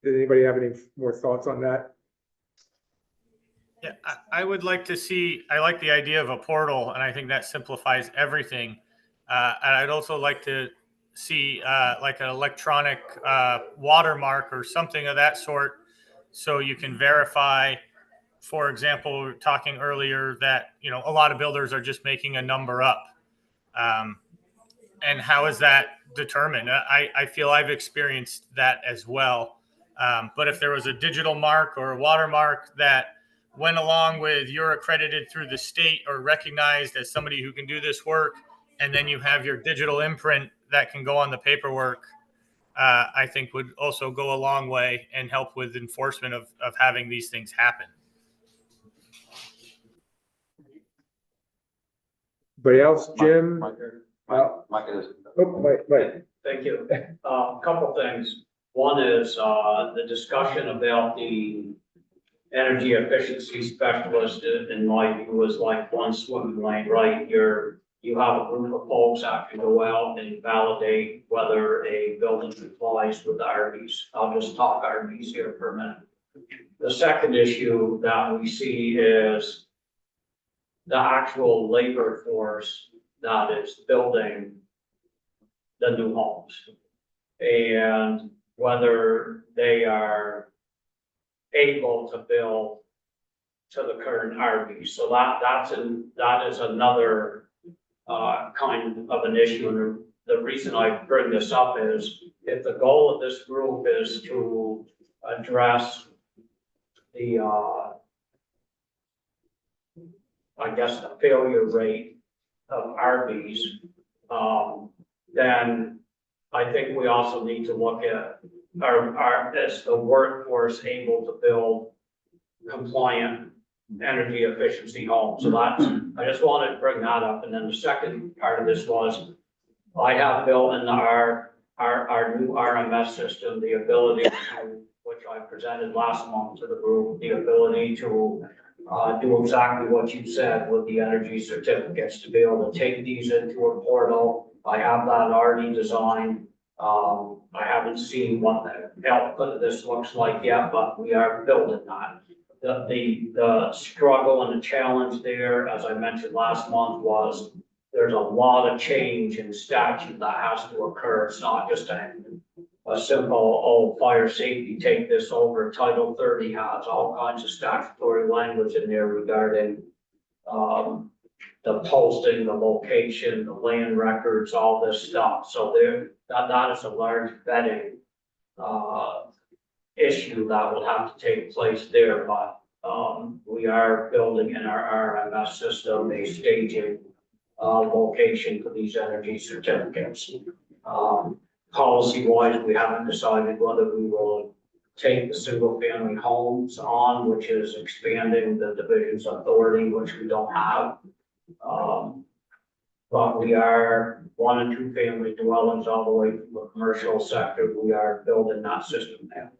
S2: Did anybody have any more thoughts on that?
S3: Yeah, I would like to see, I like the idea of a portal, and I think that simplifies everything. And I'd also like to see like an electronic watermark or something of that sort, so you can verify. For example, we were talking earlier that, you know, a lot of builders are just making a number up. And how is that determined? I feel I've experienced that as well. But if there was a digital mark or a watermark that went along with you're accredited through the state or recognized as somebody who can do this work, and then you have your digital imprint that can go on the paperwork, I think would also go a long way and help with enforcement of having these things happen.
S2: Anybody else? Jim?
S7: Mike is.
S2: Mike.
S10: Thank you. Couple things. One is, the discussion about the energy efficiency specialist, in my view, was like one swimming lane, right? You have a group of folks that can go out and validate whether a building complies with the RVs. I'll just talk RVs here for a minute. The second issue that we see is the actual labor force that is building the new homes, and whether they are able to build to the current RV. So that is another kind of an issue. And the reason I bring this up is, if the goal of this group is to address the I guess the failure rate of RVs, then I think we also need to look at is the workforce able to build compliant energy efficiency homes. So that's, I just wanted to bring that up. And then the second part of this was, I have built in our new RMS system the ability to, which I presented last month to the group, the ability to do exactly what you said with the energy certificates, to be able to take these into a portal. I have that already designed. I haven't seen what the output of this looks like yet, but we are building that. The struggle and the challenge there, as I mentioned last month, was there's a lot of change in statute that has to occur. It's not just a simple, fire safety, take this over. Title 30 has all kinds of statutory language in there regarding the posting, the location, the land records, all this stuff. So that is a large vetting issue that will have to take place there, but, we are building in our RMS system a staging, location for these energy certificates. Policy wise, we haven't decided whether we will take the single family homes on, which is expanding the division's authority, which we don't have. But we are 1 and 2 family dwellings all the way to the commercial sector. We are building that system now.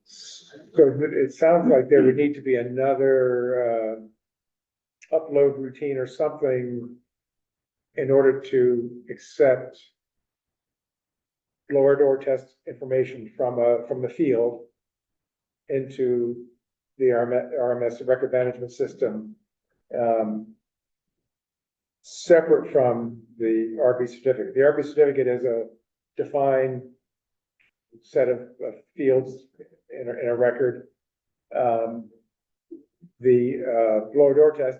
S2: So it sounds like there would need to be another upload routine or something in order to accept lower door test information from the field into the RMS record management system, separate from the RV certificate. The RV certificate is a defined set of fields in a record. The blower door test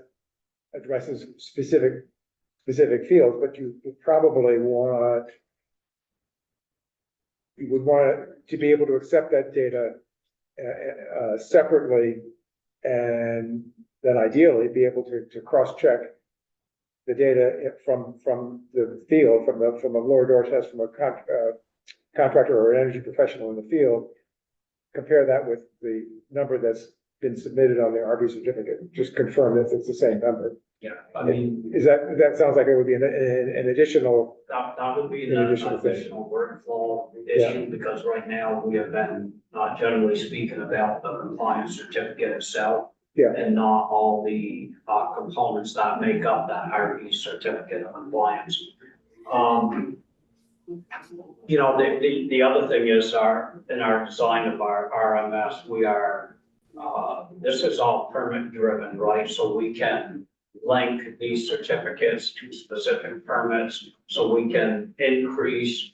S2: addresses specific fields, but you probably would want to be able to accept that data separately, and then ideally be able to cross-check the data from the field, from a blower door test from a contractor or an energy professional in the field, compare that with the number that's been submitted on the RV certificate, just confirm that it's the same number.
S10: Yeah, I mean,
S2: That sounds like it would be an additional.
S10: that would be
S2: An
S10: the
S2: additional thing.
S10: additional workflow issue, because right now we have been, generally speaking, about the compliance certificate itself.
S2: Yeah.
S10: And not all the, components that make up that RV certificate of compliance. You know, the other thing is in our design of our RMS, we are, this is all permit driven, right? So we can link these certificates to specific permits, so we can increase,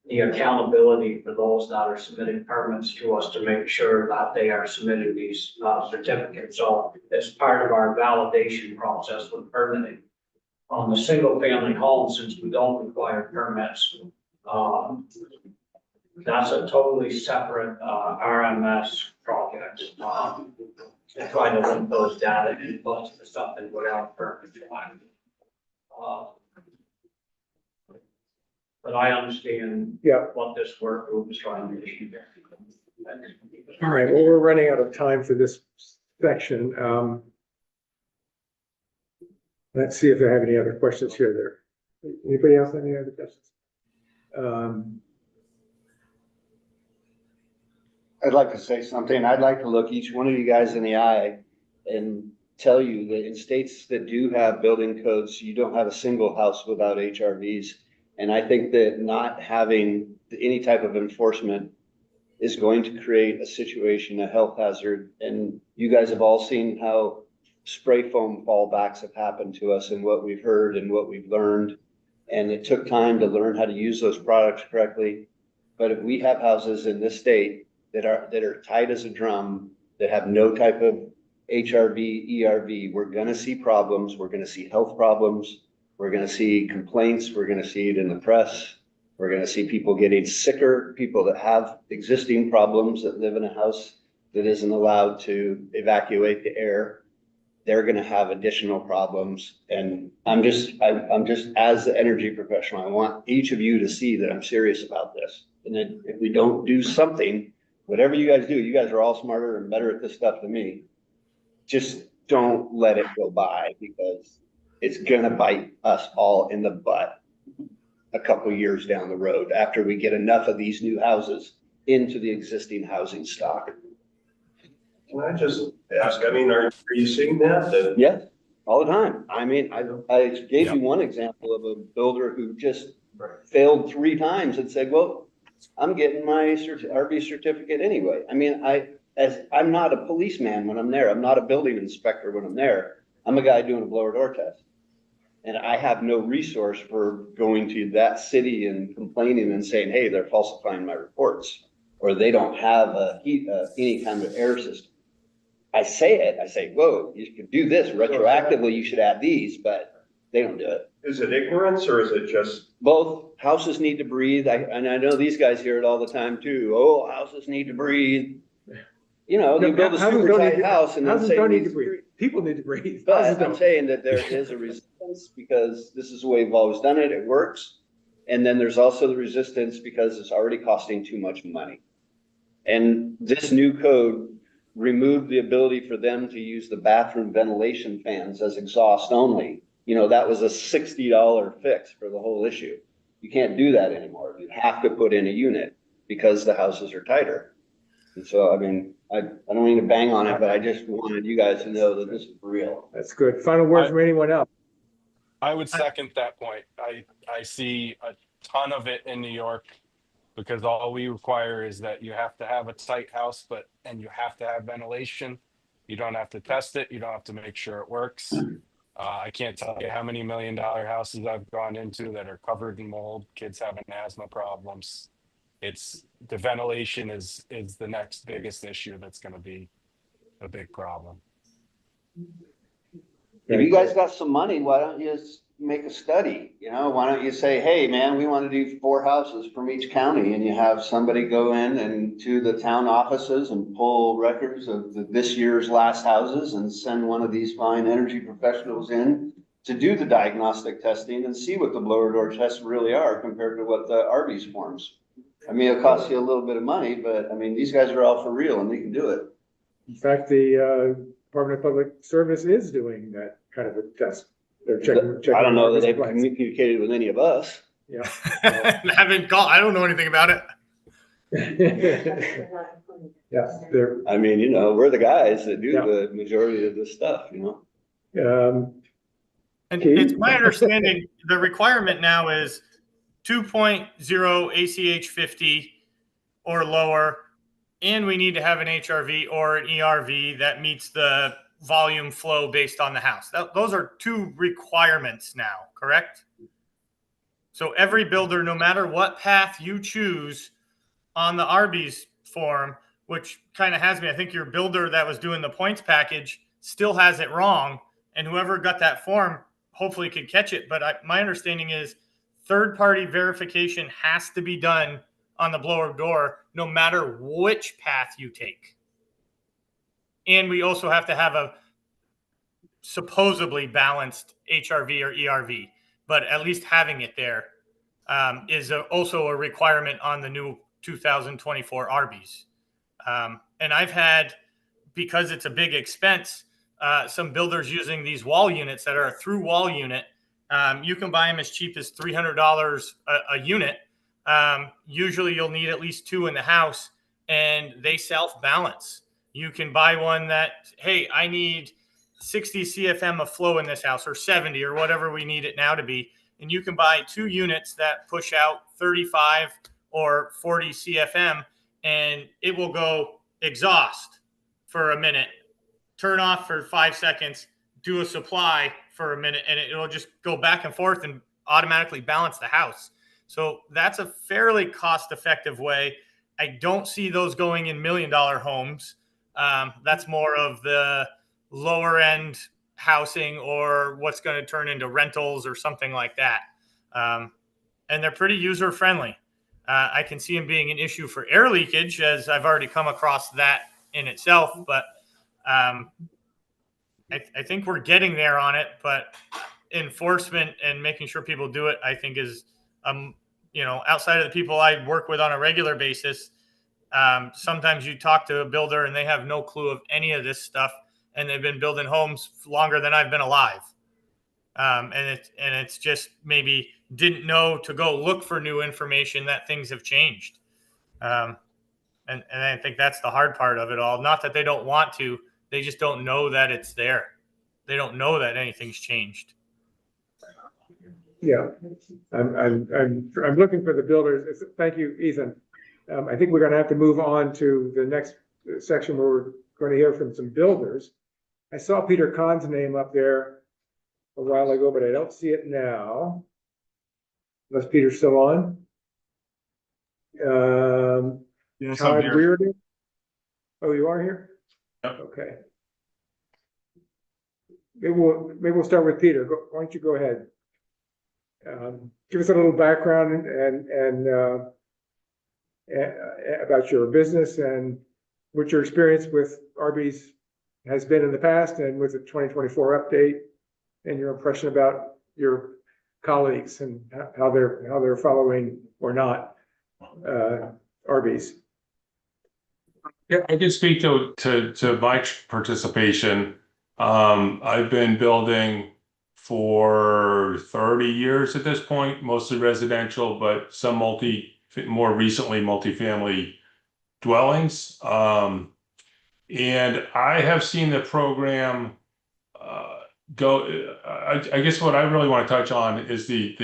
S10: the accountability for those that are submitting permits to us to make sure that they are submitting these, certificates. So it's part of our validation process with permitting. On the single family home, since we don't require permits, that's a totally separate, RMS project. To try to link those data inputs to something without permit. But I understand.
S2: Yeah.
S10: What this work group is trying to achieve there.
S2: All right, well, we're running out of time for this section. Let's see if I have any other questions here there. Anybody else have any other questions?
S1: I'd like to say something. I'd like to look each one of you guys in the eye and tell you that in states that do have building codes, you don't have a single house without HRVs. And I think that not having any type of enforcement is going to create a situation, a health hazard. And you guys have all seen how spray foam fallbacks have happened to us and what we've heard and what we've learned. And it took time to learn how to use those products correctly. But if we have houses in this state that are tight as a drum, that have no type of HRV, ERV, we're gonna see problems. We're gonna see health problems. We're gonna see complaints. We're gonna see it in the press. We're gonna see people getting sicker, people that have existing problems that live in a house that isn't allowed to evacuate the air. They're gonna have additional problems. And I'm just as the energy professional, I want each of you to see that I'm serious about this. And then if we don't do something, whatever you guys do, you guys are all smarter and better at this stuff than me. Just don't let it go by, because it's gonna bite us all in the butt a couple of years down the road after we get enough of these new houses into the existing housing stock.
S11: Can I just ask, I mean, are you seeing that?
S1: Yes, all the time. I mean, I gave you one example of a builder who just failed 3 times and said, well, I'm getting my RV certificate anyway. I mean, I'm not a policeman when I'm there. I'm not a building inspector when I'm there. I'm a guy doing a blower door test. And I have no resource for going to that city and complaining and saying, hey, they're falsifying my reports, or they don't have any kind of air system. I say it, I say, whoa, you can do this retroactively, you should add these, but They don't do it.
S11: Is it ignorance or is it just,
S1: Both houses need to breathe. And I know these guys hear it all the time too. Oh, houses need to breathe. You know, you build a
S2: Houses
S1: super
S2: don't need
S1: tight
S2: to-
S1: house and then
S2: Houses
S1: say.
S2: don't
S1: it
S2: need to
S1: needs
S2: breathe. People need to breathe. Houses
S1: But I'm
S2: don't.
S1: saying that there is a resistance because this is the way we've always done it. It works. And then there's also the resistance because it's already costing too much money. And this new code removed the ability for them to use the bathroom ventilation fans as exhaust only. You know, that was a $60 fix for the whole issue. You can't do that anymore. You have to put in a unit because the houses are tighter. And so, I mean, I don't mean to bang on it, but I just wanted you guys to know that this is real.
S2: That's good. Final word from anyone else?
S5: I would second that point. I see a ton of it in New York because all we require is that you have to have a tight house, and you have to have ventilation. You don't have to test it. You don't have to make sure it works. I can't tell you how many $1 million houses I've gone into that are covered in mold, kids having asthma problems. The ventilation is the next biggest issue that's going to be a big problem.
S1: If you guys got some money, why don't you just make a study? You know, why don't you say, hey, man, we want to do 4 houses from each county, and you have somebody go in and to the town offices and pull records of this year's last houses and send one of these fine energy professionals in to do the diagnostic testing and see what the blower door tests really are compared to what the Arby's forms. I mean, it'll cost you a little bit of money, but I mean, these guys are all for real and they can do it.
S2: In fact, the Department of Public Service is doing that kind of a test. They're checking.
S1: I don't know that they've
S2: compliance.
S1: communicated with any of us.
S2: Yeah.
S3: Haven't called. I don't know anything about it.
S2: Yeah, they're,
S1: I mean, you know, we're the guys that do the majority of this stuff, you know?
S3: And
S2: Keith?
S3: it's my understanding the requirement now is 2.0 ACH 50 or lower, and we need to have an HRV or an ERV that meets the volume flow based on the house. Those are 2 requirements now, correct? So every builder, no matter what path you choose on the Arby's form, which kind of has me, I think your builder that was doing the points package still has it wrong, and whoever got that form hopefully could catch it. But my understanding is third-party verification has to be done on the blower door, no matter which path you take. And we also have to have a supposedly balanced HRV or ERV, but at least having it there is also a requirement on the new 2024 Arby's. And I've had, because it's a big expense, some builders using these wall units that are a through wall unit. You can buy them as cheap as $300 a unit. Usually you'll need at least 2 in the house, and they self-balance. You can buy one that, hey, I need 60 CFM of flow in this house, or 70, or whatever we need it now to be. And you can buy 2 units that push out 35 or 40 CFM, and it will go exhaust for a minute, turn off for 5 seconds, do a supply for a minute, and it'll just go back and forth and automatically balance the house. So that's a fairly cost-effective way. I don't see those going in $1 million homes. That's more of the lower end housing or what's going to turn into rentals or something like that. And they're pretty user friendly. I can see them being an issue for air leakage, as I've already come across that in itself, but I think we're getting there on it. But enforcement and making sure people do it, I think is, outside of the people I work with on a regular basis, sometimes you talk to a builder and they have no clue of any of this stuff, and they've been building homes longer than I've been alive. And it's just maybe didn't know to go look for new information that things have changed. And I think that's the hard part of it all. Not that they don't want to, they just don't know that it's there. They don't know that anything's changed.
S2: yeah, I'm looking for the builders. Thank you, Ethan. I think we're going to have to move on to the next section where we're going to hear from some builders. I saw Peter Kahn's name up there a while ago, but I don't see it now. Unless Peter's still on.
S12: Yes,
S2: Todd
S12: I'm here.
S2: Reardon. Oh, you are here?
S12: Yep.
S2: Okay. maybe we'll start with Peter. Why don't you go ahead? Give us a little background and about your business and what your experience with Arby's has been in the past and with the 2024 update, and your impression about your colleagues and how they're following or not Arby's.
S12: Yeah, I can speak to my participation. I've been building for 30 years at this point, mostly residential, but some more recently multifamily dwellings. And I have seen the program go. I guess what I really want to touch on is the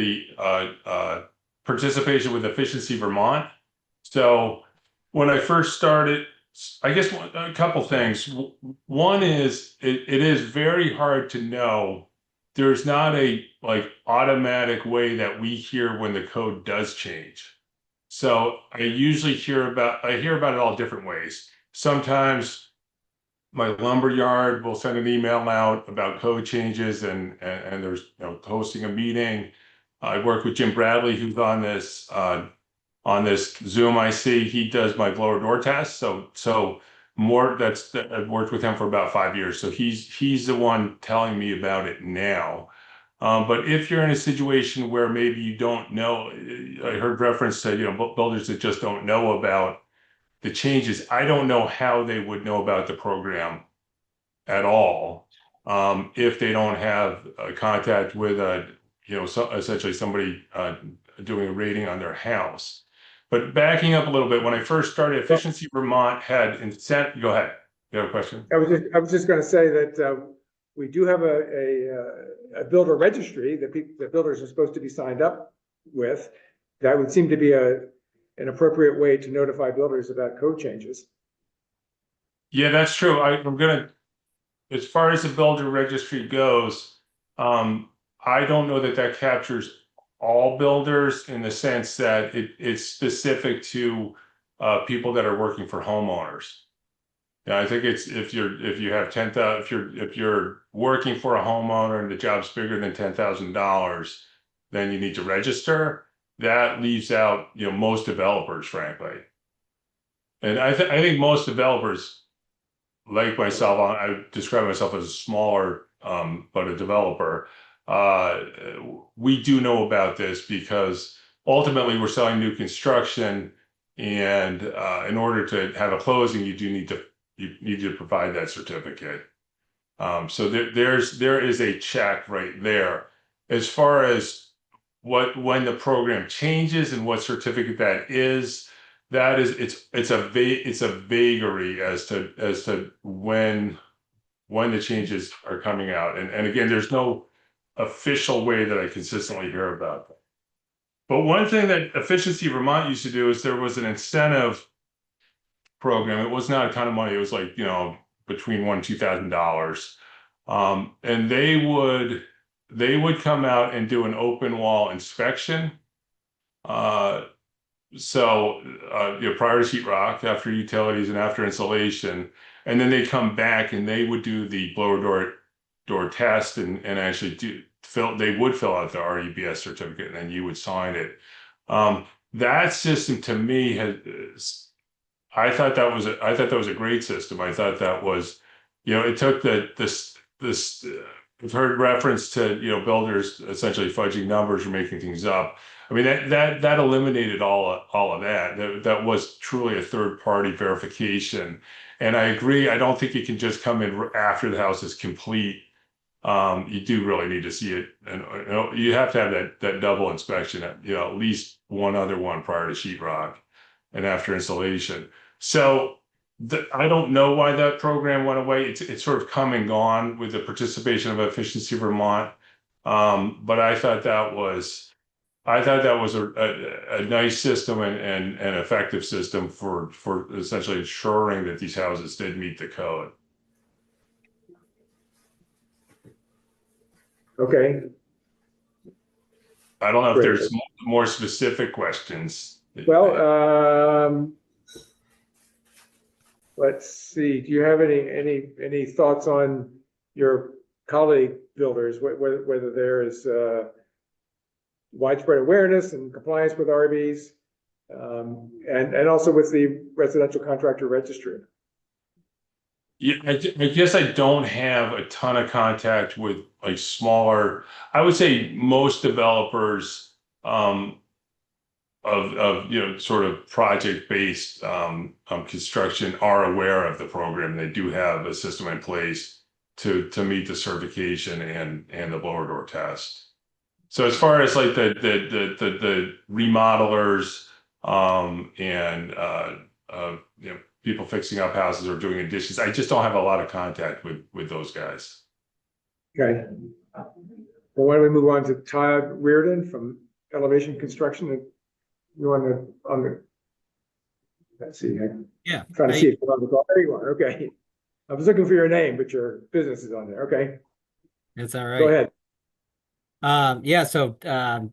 S12: participation with Efficiency Vermont. So when I first started, I guess a couple things. One is it is very hard to know. There's not a automatic way that we hear when the code does change. So I usually hear about it all different ways. Sometimes my lumber yard will send an email out about code changes and there's hosting a meeting. I work with Jim Bradley, who's on this Zoom I see. He does my blower door test. So I've worked with him for about 5 years. So he's the one telling me about it now. But if you're in a situation where maybe you don't know, I heard reference to builders that just don't know about the changes. I don't know how they would know about the program at all if they don't have contact with essentially somebody doing a rating on their house. But backing up a little bit, when I first started, Efficiency Vermont had incentive. Go ahead. You have a question?
S2: I was just going to say that we do have a builder registry that builders are supposed to be signed up with. That would seem to be an appropriate way to notify builders about code changes.
S12: Yeah, that's true. As far as the builder registry goes, I don't know that captures all builders in the sense that it's specific to people that are working for homeowners. Yeah, I think it's if you have 10,000, if you're working for a homeowner and the job's bigger than $10,000, then you need to register. That leaves out most developers, frankly. And I think most developers, like myself, I describe myself as a smaller but a developer. We do know about this because ultimately we're selling new construction, and in order to have a closing, you need to provide that certificate. So there is a check right there. As far as when the program changes and what certificate that is, it's a vagary as to when the changes are coming out. And again, there's no official way that I consistently hear about them. But one thing that Efficiency Vermont used to do is there was an incentive program. It was not a ton of money. It was between $1,000 and $2,000. And they would come out and do an open wall inspection. Prior to sheetrock, after utilities and after insulation, and then they come back and they would do the blower door test and actually they would fill out the REBS certificate, and then you would sign it. That system to me I thought that was a great system. I thought that was, it took this. We've heard reference to builders essentially fudging numbers or making things up. I mean that eliminated all of that. That was truly a third-party verification. And I agree. I don't think you can just come in after the house is complete. You do really need to see it, and you have to have that double inspection. At least one other one prior to sheetrock and after installation. So I don't know why that program went away. It's sort of come and gone with the participation of Efficiency Vermont. But I thought that was a nice system and an effective system for essentially ensuring that these houses did meet the code.
S2: Okay.
S12: I don't know if there's more specific questions.
S2: Well, let's see. Do you have any thoughts on your colleague builders, whether there is widespread awareness and compliance with RBs, and also with the residential contractor registry.
S12: Yeah, I guess I don't have a ton of contact with like smaller, I would say most developers of sort of project-based construction are aware of the program. They do have a system in place to meet the certification and the blower door test. So as far as like the remodelers and people fixing up houses or doing additions, I just don't have a lot of contact with those guys.
S2: Okay. Well, why don't we move on to Todd Reardon from Elevation Construction? You on the let's see.
S13: Yeah.
S2: I'm trying to see if you're on the call. There you are. Okay. I was looking for your name, but your business is on there. Okay.
S13: That's all right.
S2: Go ahead.
S13: Yeah, so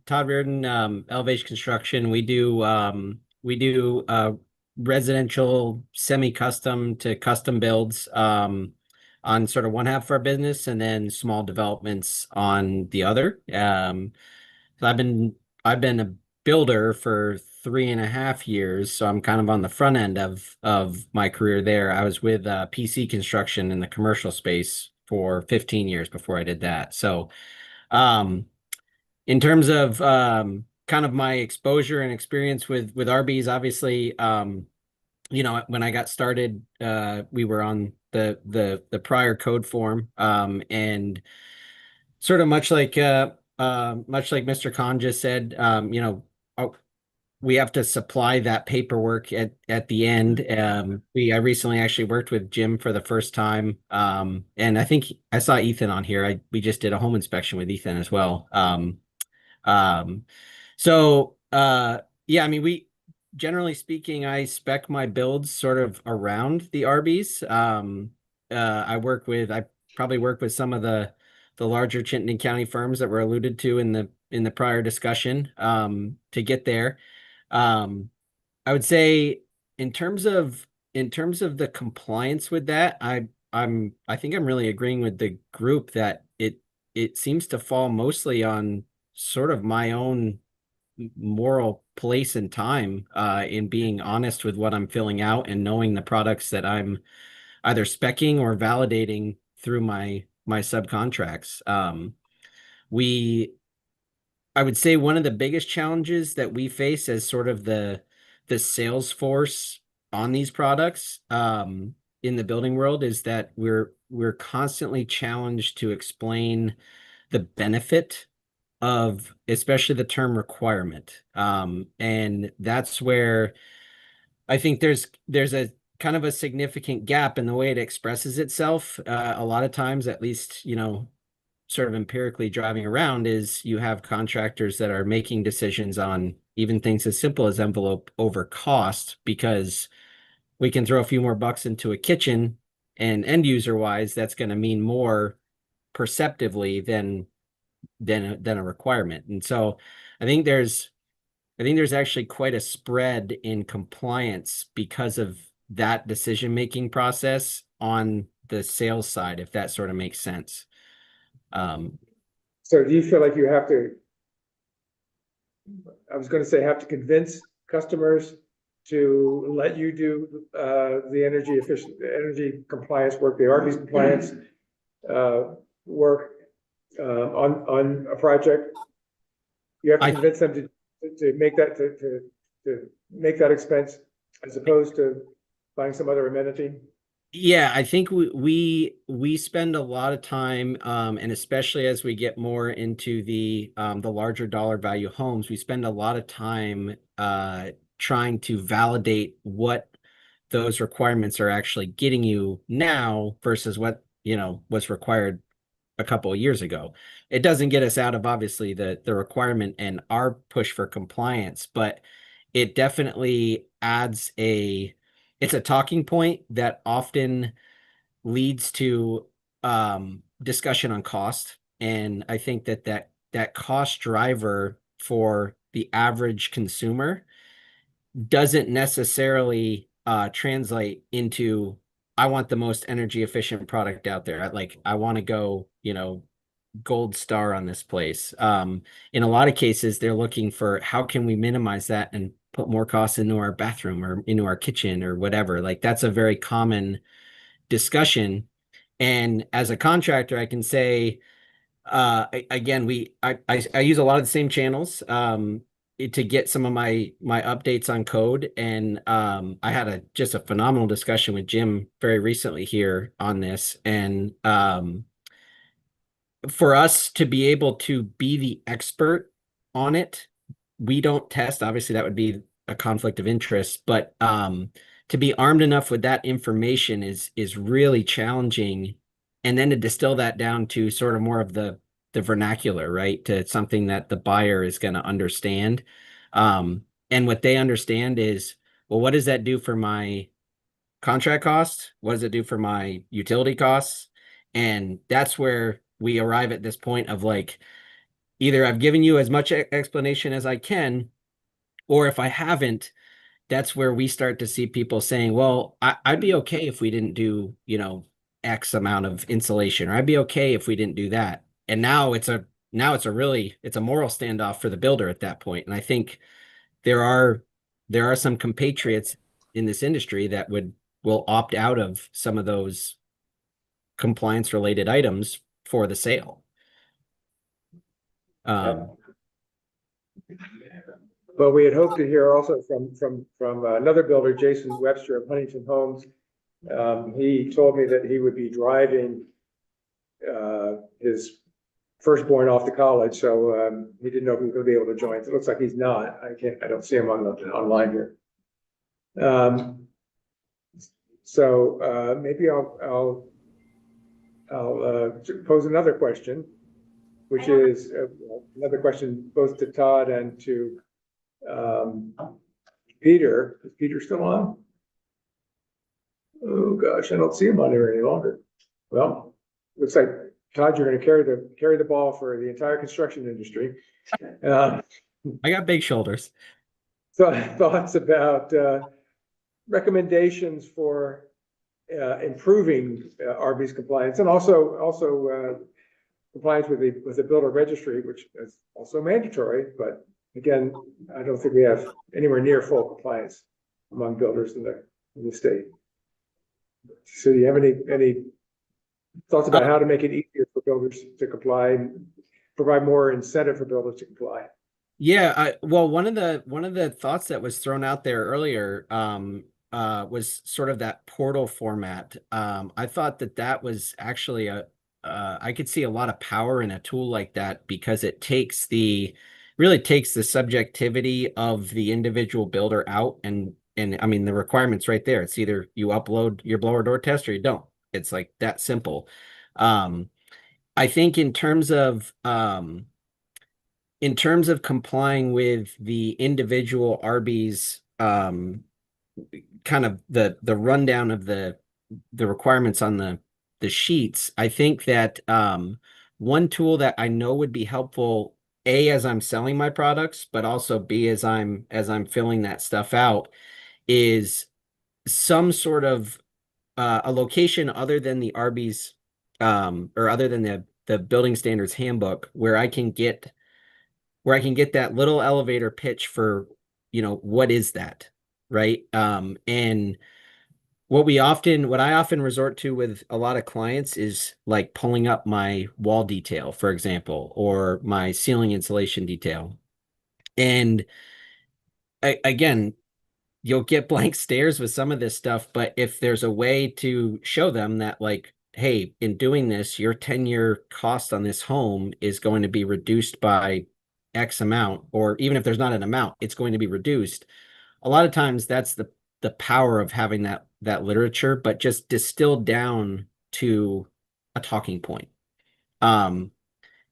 S13: Todd Reardon, Elevation Construction. We do residential semi-custom to custom builds on sort of one half of our business, and then small developments on the other. So I've been a builder for 3.5 years, so I'm kind of on the front end of my career there. I was with PC Construction in the commercial space for 15 years before I did that. So in terms of kind of my exposure and experience with RBs, obviously, when I got started, we were on the prior code form, and sort of much like Mr. Khan just said, we have to supply that paperwork at the end. I recently actually worked with Jim for the first time, and I think I saw Ethan on here. We just did a home inspection with Ethan as well. Yeah, I mean, we generally speaking, I spec my builds sort of around the RBs. I probably work with some of the larger Chittenden County firms that were alluded to in the prior discussion to get there. I would say in terms of the compliance with that, I think I'm really agreeing with the group that it seems to fall mostly on sort of my own moral place and time in being honest with what I'm filling out and knowing the products that I'm either speccing or validating through my subcontracts. I would say one of the biggest challenges that we face as sort of the sales force on these products in the building world is that we're constantly challenged to explain the benefit of especially the term requirement. And that's where I think there's a kind of a significant gap in the way it expresses itself. A lot of times, at least, sort of empirically driving around, is you have contractors that are making decisions on even things as simple as envelope over cost, because we can throw a few more bucks into a kitchen, and end user wise, that's going to mean more perceptively than a requirement. And so I think there's actually quite a spread in compliance because of that decision-making process on the sales side, if that sort of makes sense.
S2: So do you feel like you have to, I was going to say, have to convince customers to let you do the energy compliance work, the RB's compliance work on a project? You have to convince them to make that to make that expense as opposed to buying some other amenity?
S13: Yeah, I think we spend a lot of time, and especially as we get more into the larger dollar value homes, we spend a lot of time trying to validate what those requirements are actually getting you now versus what was required a couple of years ago. It doesn't get us out of obviously the requirement and our push for compliance, but it definitely adds it's a talking point that often leads to discussion on cost. And I think that cost driver for the average consumer doesn't necessarily translate into I want the most energy efficient product out there. I want to go, gold star on this place. In a lot of cases, they're looking for how can we minimize that and put more costs into our bathroom or into our kitchen or whatever. Like that's a very common discussion. And as a contractor, I can say, again, I use a lot of the same channels to get some of my updates on code. And I had just a phenomenal discussion with Jim very recently here on this. And for us to be able to be the expert on it, we don't test. Obviously, that would be a conflict of interest, but to be armed enough with that information is really challenging. And then to distill that down to sort of more of the vernacular, right? To something that the buyer is going to understand. And what they understand is, well, what does that do for my contract costs? What does it do for my utility costs? And that's where we arrive at this point of like, either I've given you as much explanation as I can, or if I haven't, that's where we start to see people saying, well, I'd be okay if we didn't do, X amount of insulation, or I'd be okay if we didn't do that. And now it's a moral standoff for the builder at that point. And I think there are some compatriots in this industry that will opt out of some of those compliance related items for the sale.
S2: But we had hoped to hear also from another builder, Jason Webster of Huntington Homes. He told me that he would be driving his firstborn off to college, so he didn't know if he was going to be able to join. So it looks like he's not. I don't see him online here. So maybe I'll pose another question, which is another question both to Todd and to Peter. Is Peter still on? Oh gosh, I don't see him on here any longer. Well, looks like Todd, you're going to carry the ball for the entire construction industry.
S13: I got big shoulders.
S2: So thoughts about recommendations for improving RB's compliance, and also compliance with the builder registry, which is also mandatory. But again, I don't think we have anywhere near full compliance among builders in the state. So do you have any thoughts about how to make it easier for builders to comply and provide more incentive for builders to comply?
S13: Yeah, well, one of the thoughts that was thrown out there earlier was sort of that portal format. I thought that was actually I could see a lot of power in a tool like that, because it really takes the subjectivity of the individual builder out, and I mean the requirement's right there. It's either you upload your blower door test or you don't. It's like that simple. I think in terms of complying with the individual RB's kind of the rundown of the requirements on the sheets, I think that one tool that I know would be helpful, A, as I'm selling my products, but also B, as I'm filling that stuff out, is some sort of a location other than the RB's or other than the building standards handbook, where I can get that little elevator pitch for, what is that, right? And what I often resort to with a lot of clients is like pulling up my wall detail, for example, or my ceiling insulation detail. And again, you'll get blank stares with some of this stuff, but if there's a way to show them that, like, hey, in doing this, your 10-year cost on this home is going to be reduced by X amount, or even if there's not an amount, it's going to be reduced. A lot of times that's the power of having that literature, but just distilled down to a talking point. And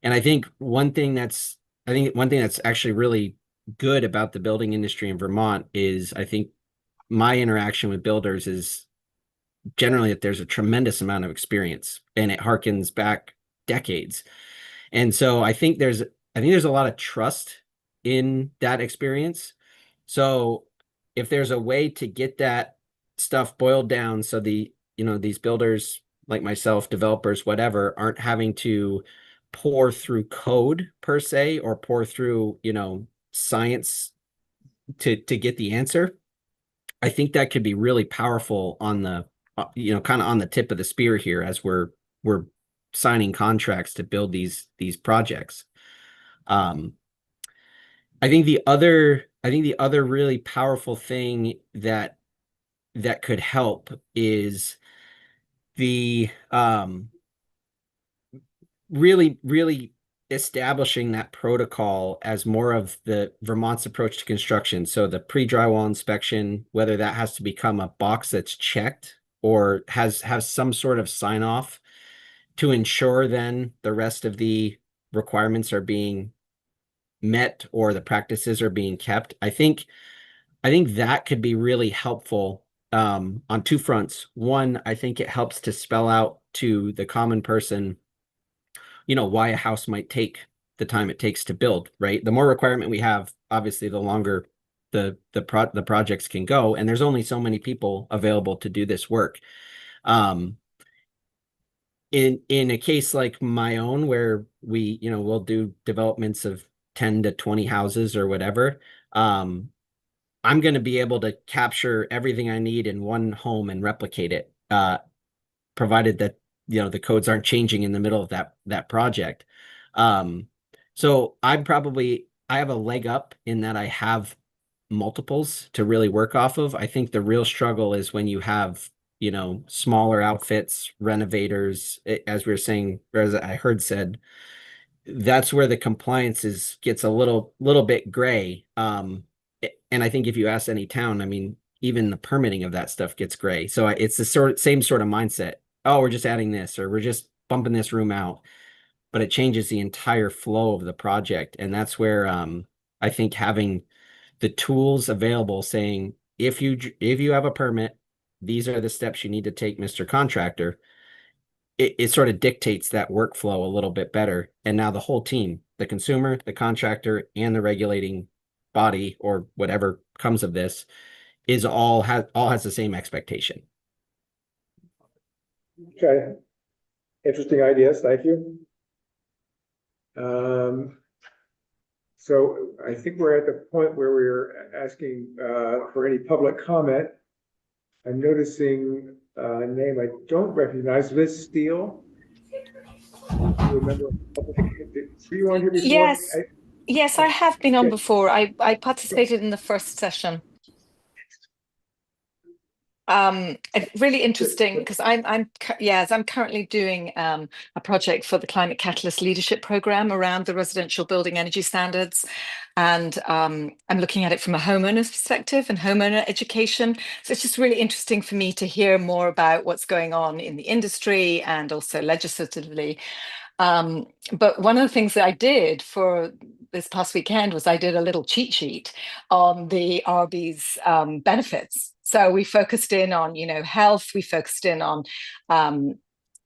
S13: I think one thing that's actually really good about the building industry in Vermont is, I think my interaction with builders is generally that there's a tremendous amount of experience, and it harkens back decades. And so I think there's a lot of trust in that experience. So if there's a way to get that stuff boiled down so the you know, these builders like myself, developers, whatever, aren't having to pour through code per se, or pour through, you know, science to get the answer. I think that could be really powerful on the, you know, kind of on the tip of the spear here as we're signing contracts to build these projects. I think the other really powerful thing that could help is the really establishing that protocol as more of the Vermont's approach to construction. So the pre-drywall inspection, whether that has to become a box that's checked or has some sort of sign off to ensure then the rest of the requirements are being met or the practices are being kept. I think that could be really helpful on two fronts. One, I think it helps to spell out to the common person, you know, why a house might take the time it takes to build, right? The more requirement we have, obviously, the longer the projects can go, and there's only so many people available to do this work. In a case like my own, where we, you know, we'll do developments of 10 to 20 houses or whatever, I'm going to be able to capture everything I need in one home and replicate it, provided that, you know, the codes aren't changing in the middle of that project. So I have a leg up in that I have multiples to really work off of. I think the real struggle is when you have, you know, smaller outfits, renovators, as we were saying, or as I heard said, that's where the compliance gets a little bit gray. And I think if you ask any town, I mean, even the permitting of that stuff gets gray. So it's the same sort of mindset. Oh, we're just adding this, or we're just bumping this room out, but it changes the entire flow of the project. And that's where I think having the tools available, saying, if you have a permit, these are the steps you need to take, Mr. Contractor. It sort of dictates that workflow a little bit better. And now the whole team, the consumer, the contractor, and the regulating body, or whatever comes of this, is all has the same expectation.
S2: Okay. Interesting ideas. Thank you. So I think we're at the point where we're asking for any public comment. I'm noticing a name I don't recognize, Liz Steele. Remember, were you on here before?
S14: Yes. Yes, I have been on before. I participated in the first session. Really interesting, because I'm currently doing a project for the Climate Catalyst Leadership Program around the residential building energy standards, and I'm looking at it from a homeowner's perspective and homeowner education. So it's just really interesting for me to hear more about what's going on in the industry and also legislatively. But one of the things that I did for this past weekend was I did a little cheat sheet on the RB's benefits. So we focused in on, you know, health, we focused in on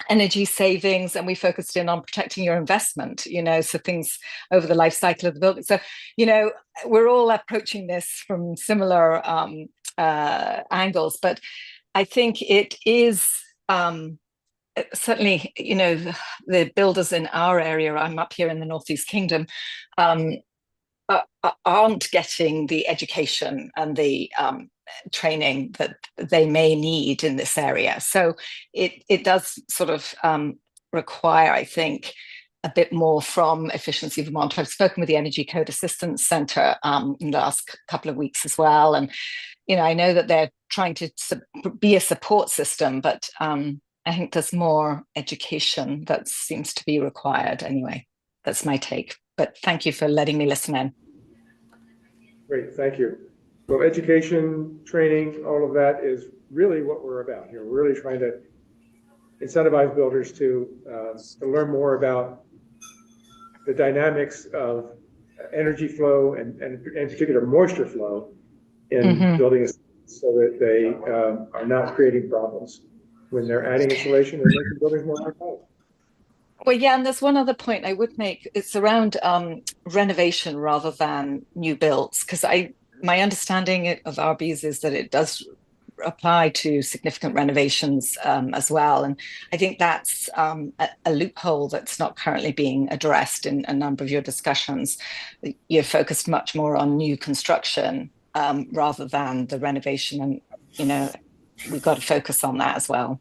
S14: energy savings, and we focused in on protecting your investment, you know, so things over the life cycle of the building. So, you know, we're all approaching this from similar angles, but I think it is certainly, you know, the builders in our area, I'm up here in the Northeast Kingdom, aren't getting the education and the training that they may need in this area. So it does sort of require, I think, a bit more from Efficiency Vermont. I've spoken with the Energy Code Assistance Centre in the last couple of weeks as well. And, you know, I know that they're trying to be a support system, but I think there's more education that seems to be required anyway. That's my take. But thank you for letting me listen in.
S2: Great, thank you. Well, education, training, all of that is really what we're about here. We're really trying to incentivize builders to learn more about the dynamics of energy flow and in particular moisture flow in building, so that they are not creating problems when they're adding insulation and making buildings more high-quality.
S14: Well, yeah, and there's one other point I would make. It's around renovation rather than new builds, because my understanding of RBs is that it does apply to significant renovations as well. And I think that's a loophole that's not currently being addressed in a number of your discussions. You're focused much more on new construction rather than the renovation. And, you know, we've got to focus on that as well.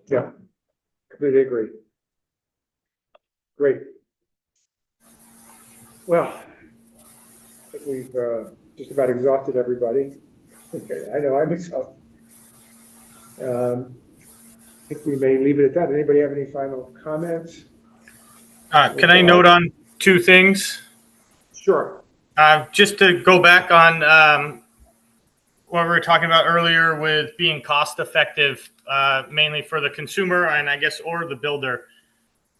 S2: Yeah, completely agree. Great. Well, I think we've just about exhausted everybody. Okay, I know I'm exhausted. I think we may leave it at that. Anybody have any final comments?
S3: Can I note on two things?
S2: Sure.
S3: Just to go back on what we were talking about earlier with being cost effective, mainly for the consumer and I guess, or the builder.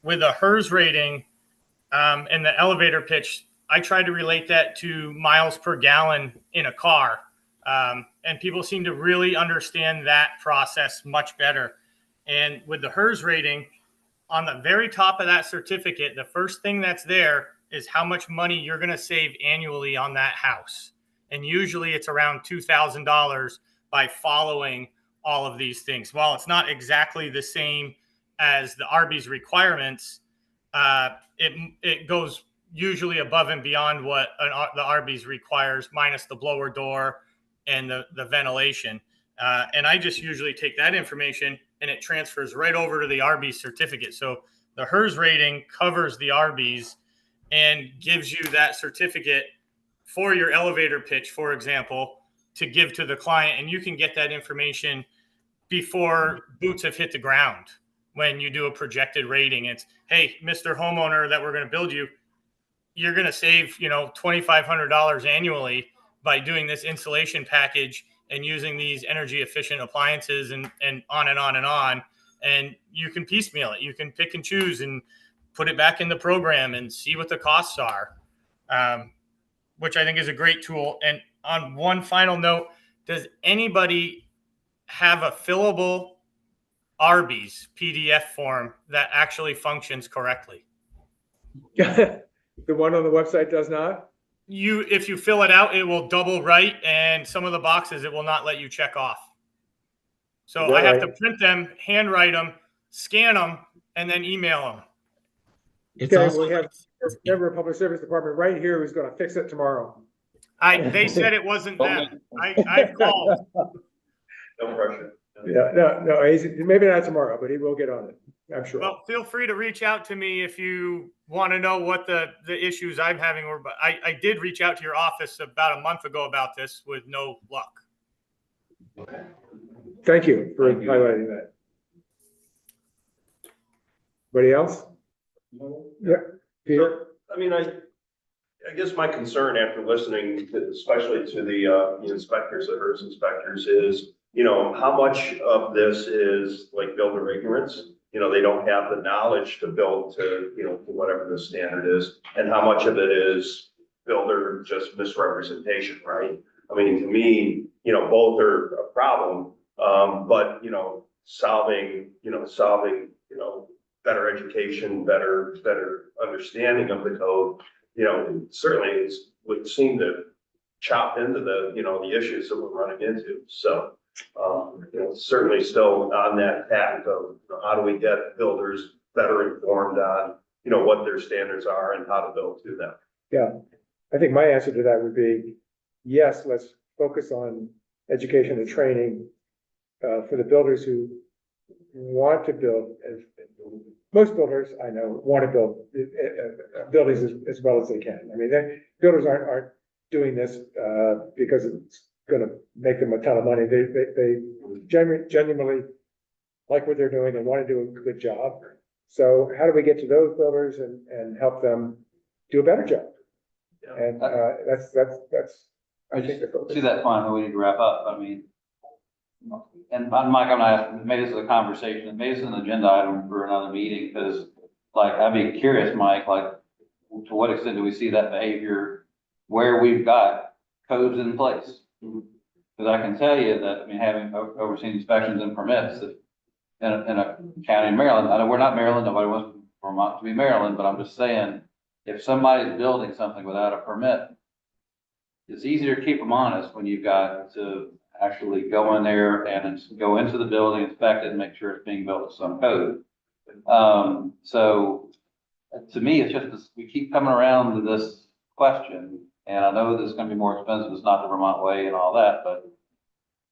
S3: With a HERS rating and the elevator pitch, I tried to relate that to miles per gallon in a car. And people seem to really understand that process much better. And with the HERS rating, on the very top of that certificate, the first thing that's there is how much money you're going to save annually on that house. And usually it's around $2,000 by following all of these things. While it's not exactly the same as the Arby's requirements, it goes usually above and beyond what the Arby's requires, minus the blower door and the ventilation. And I just usually take that information and it transfers right over to the Arby's certificate. So the HERS rating covers the Arby's and gives you that certificate for your elevator pitch, for example, to give to the client. And you can get that information before boots have hit the ground. When you do a projected rating, it's, hey, Mr. Homeowner that we're going to build you, you're going to save, $2,500 annually by doing this insulation package and using these energy efficient appliances and on and on and on. And you can piecemeal it. You can pick and choose and put it back in the program and see what the costs are, which I think is a great tool. And on one final note, does anybody have a fillable Arby's PDF form that actually functions correctly?
S2: The one on the website does not?
S3: If you fill it out, it will double write, and some of the boxes it will not let you check off. So I have to print them, handwrite them, scan them, and then email them.
S2: It's okay, we have a member of Public Service Department right here who's going to fix it tomorrow.
S3: They said it wasn't them. I've called.
S11: No pressure.
S2: Yeah, no, maybe not tomorrow, but he will get on it, I'm sure.
S3: Well, feel free to reach out to me if you want to know what the issues I'm having were. But I did reach out to your office about a month ago about this with no luck.
S11: Okay.
S2: Thank you for highlighting that. Anybody else?
S11: No.
S2: Yeah.
S11: So, I mean, I guess my concern after listening to, especially to the inspectors, the HERS inspectors, is, how much of this is like builder ignorance? They don't have the knowledge to build to, to whatever the standard is, and how much of it is builder just misrepresentation, right? I mean, to me, both are a problem, but, solving, better education, better understanding of the code, certainly would seem to chop into the, the issues that we're running into. So, certainly still on that path of how do we get builders better informed on, what their standards are and how to build to them.
S2: Yeah, I think my answer to that would be, yes, let's focus on education and training for the builders who want to build. Most builders I know want to build buildings as well as they can. I mean, builders aren't doing this because it's going to make them a ton of money. They genuinely like what they're doing and want to do a good job. So how do we get to those builders and help them do a better job? Yeah. And that's I think the focus.
S7: See that point, and we need to wrap up. I mean, and Mike, I'm not asking, maybe this is a conversation, maybe it's an agenda item for another meeting, because I'd be curious, Mike, to what extent do we see that behavior where we've got codes in place? Because I can tell you that, having overseen inspections and permits that in a county in Maryland, I know we're not Maryland, nobody wants Vermont to be Maryland, but I'm just saying, if somebody's building something without a permit, it's easier to keep them honest when you've got to actually go in there and go into the building, inspect it, and make sure it's being built to some code. So to me, it's just, we keep coming around to this question, and I know this is gonna be more expensive, it's not the Vermont way and all that, but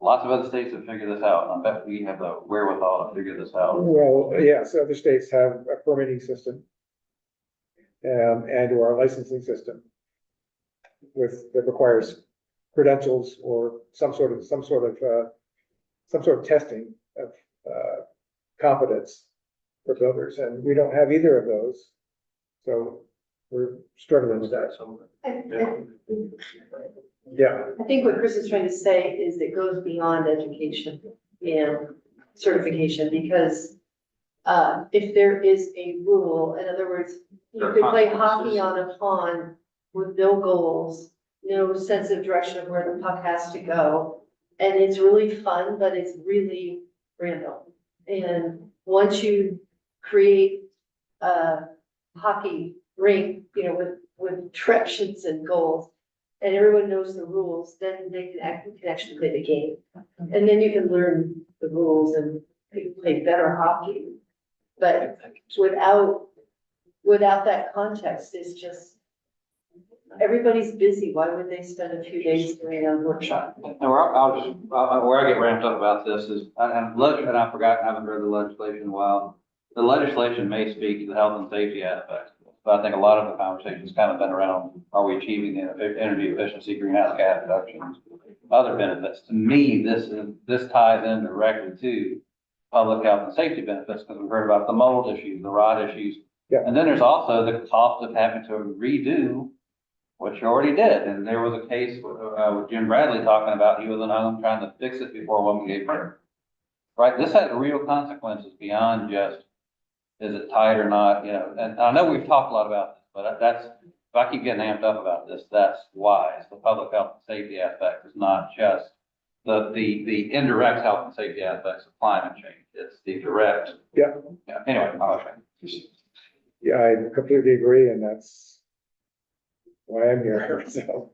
S7: lots of other states have figured this out, and I bet we have the wherewithal to figure this out.
S2: Well, yes, other states have a permitting system. And or a licensing system that requires credentials or some sort of testing of competence for builders, and we don't have either of those. So we're struggling with that. Yeah.
S6: I think what Chris is trying to say is it goes beyond education and certification, because if there is a rule, in other words, you could play hockey on a pond with no goals, no sense of direction of where the puck has to go. And it's really fun, but it's really random. And once you create a hockey rink, with directions and goals, and everyone knows the rules, then they can actually play the game. And then you can learn the rules and play better hockey. But without that context, it's just, everybody's busy. Why would they spend a few days doing a workshop?
S7: And where I get ramped up about this is, and I forgot, I haven't read the legislation in a while. The legislation may speak to the health and safety aspects, but I think a lot of the conversation's kind of been around, are we achieving the energy efficiency, greenhouse gas reductions, other benefits? To me, this ties in directly to public health and safety benefits, because we've heard about the mold issues, the rot issues.
S2: Yeah.
S7: And then there's also the cost of having to redo what you already did. And there was a case with Jim Bradley talking about, he was in home trying to fix it before a woman gave birth. Right? This has real consequences beyond just, is it tight or not, and I know we've talked a lot about this, but that's, if I keep getting amped up about this, that's why. It's the public health and safety aspect. It's not just the indirect health and safety aspects of climate change. It's the direct.
S2: Yeah.
S7: Anyway, okay.
S2: Yeah, I completely agree, and that's why I'm here, so.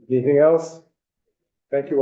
S2: Anything else? Thank you all.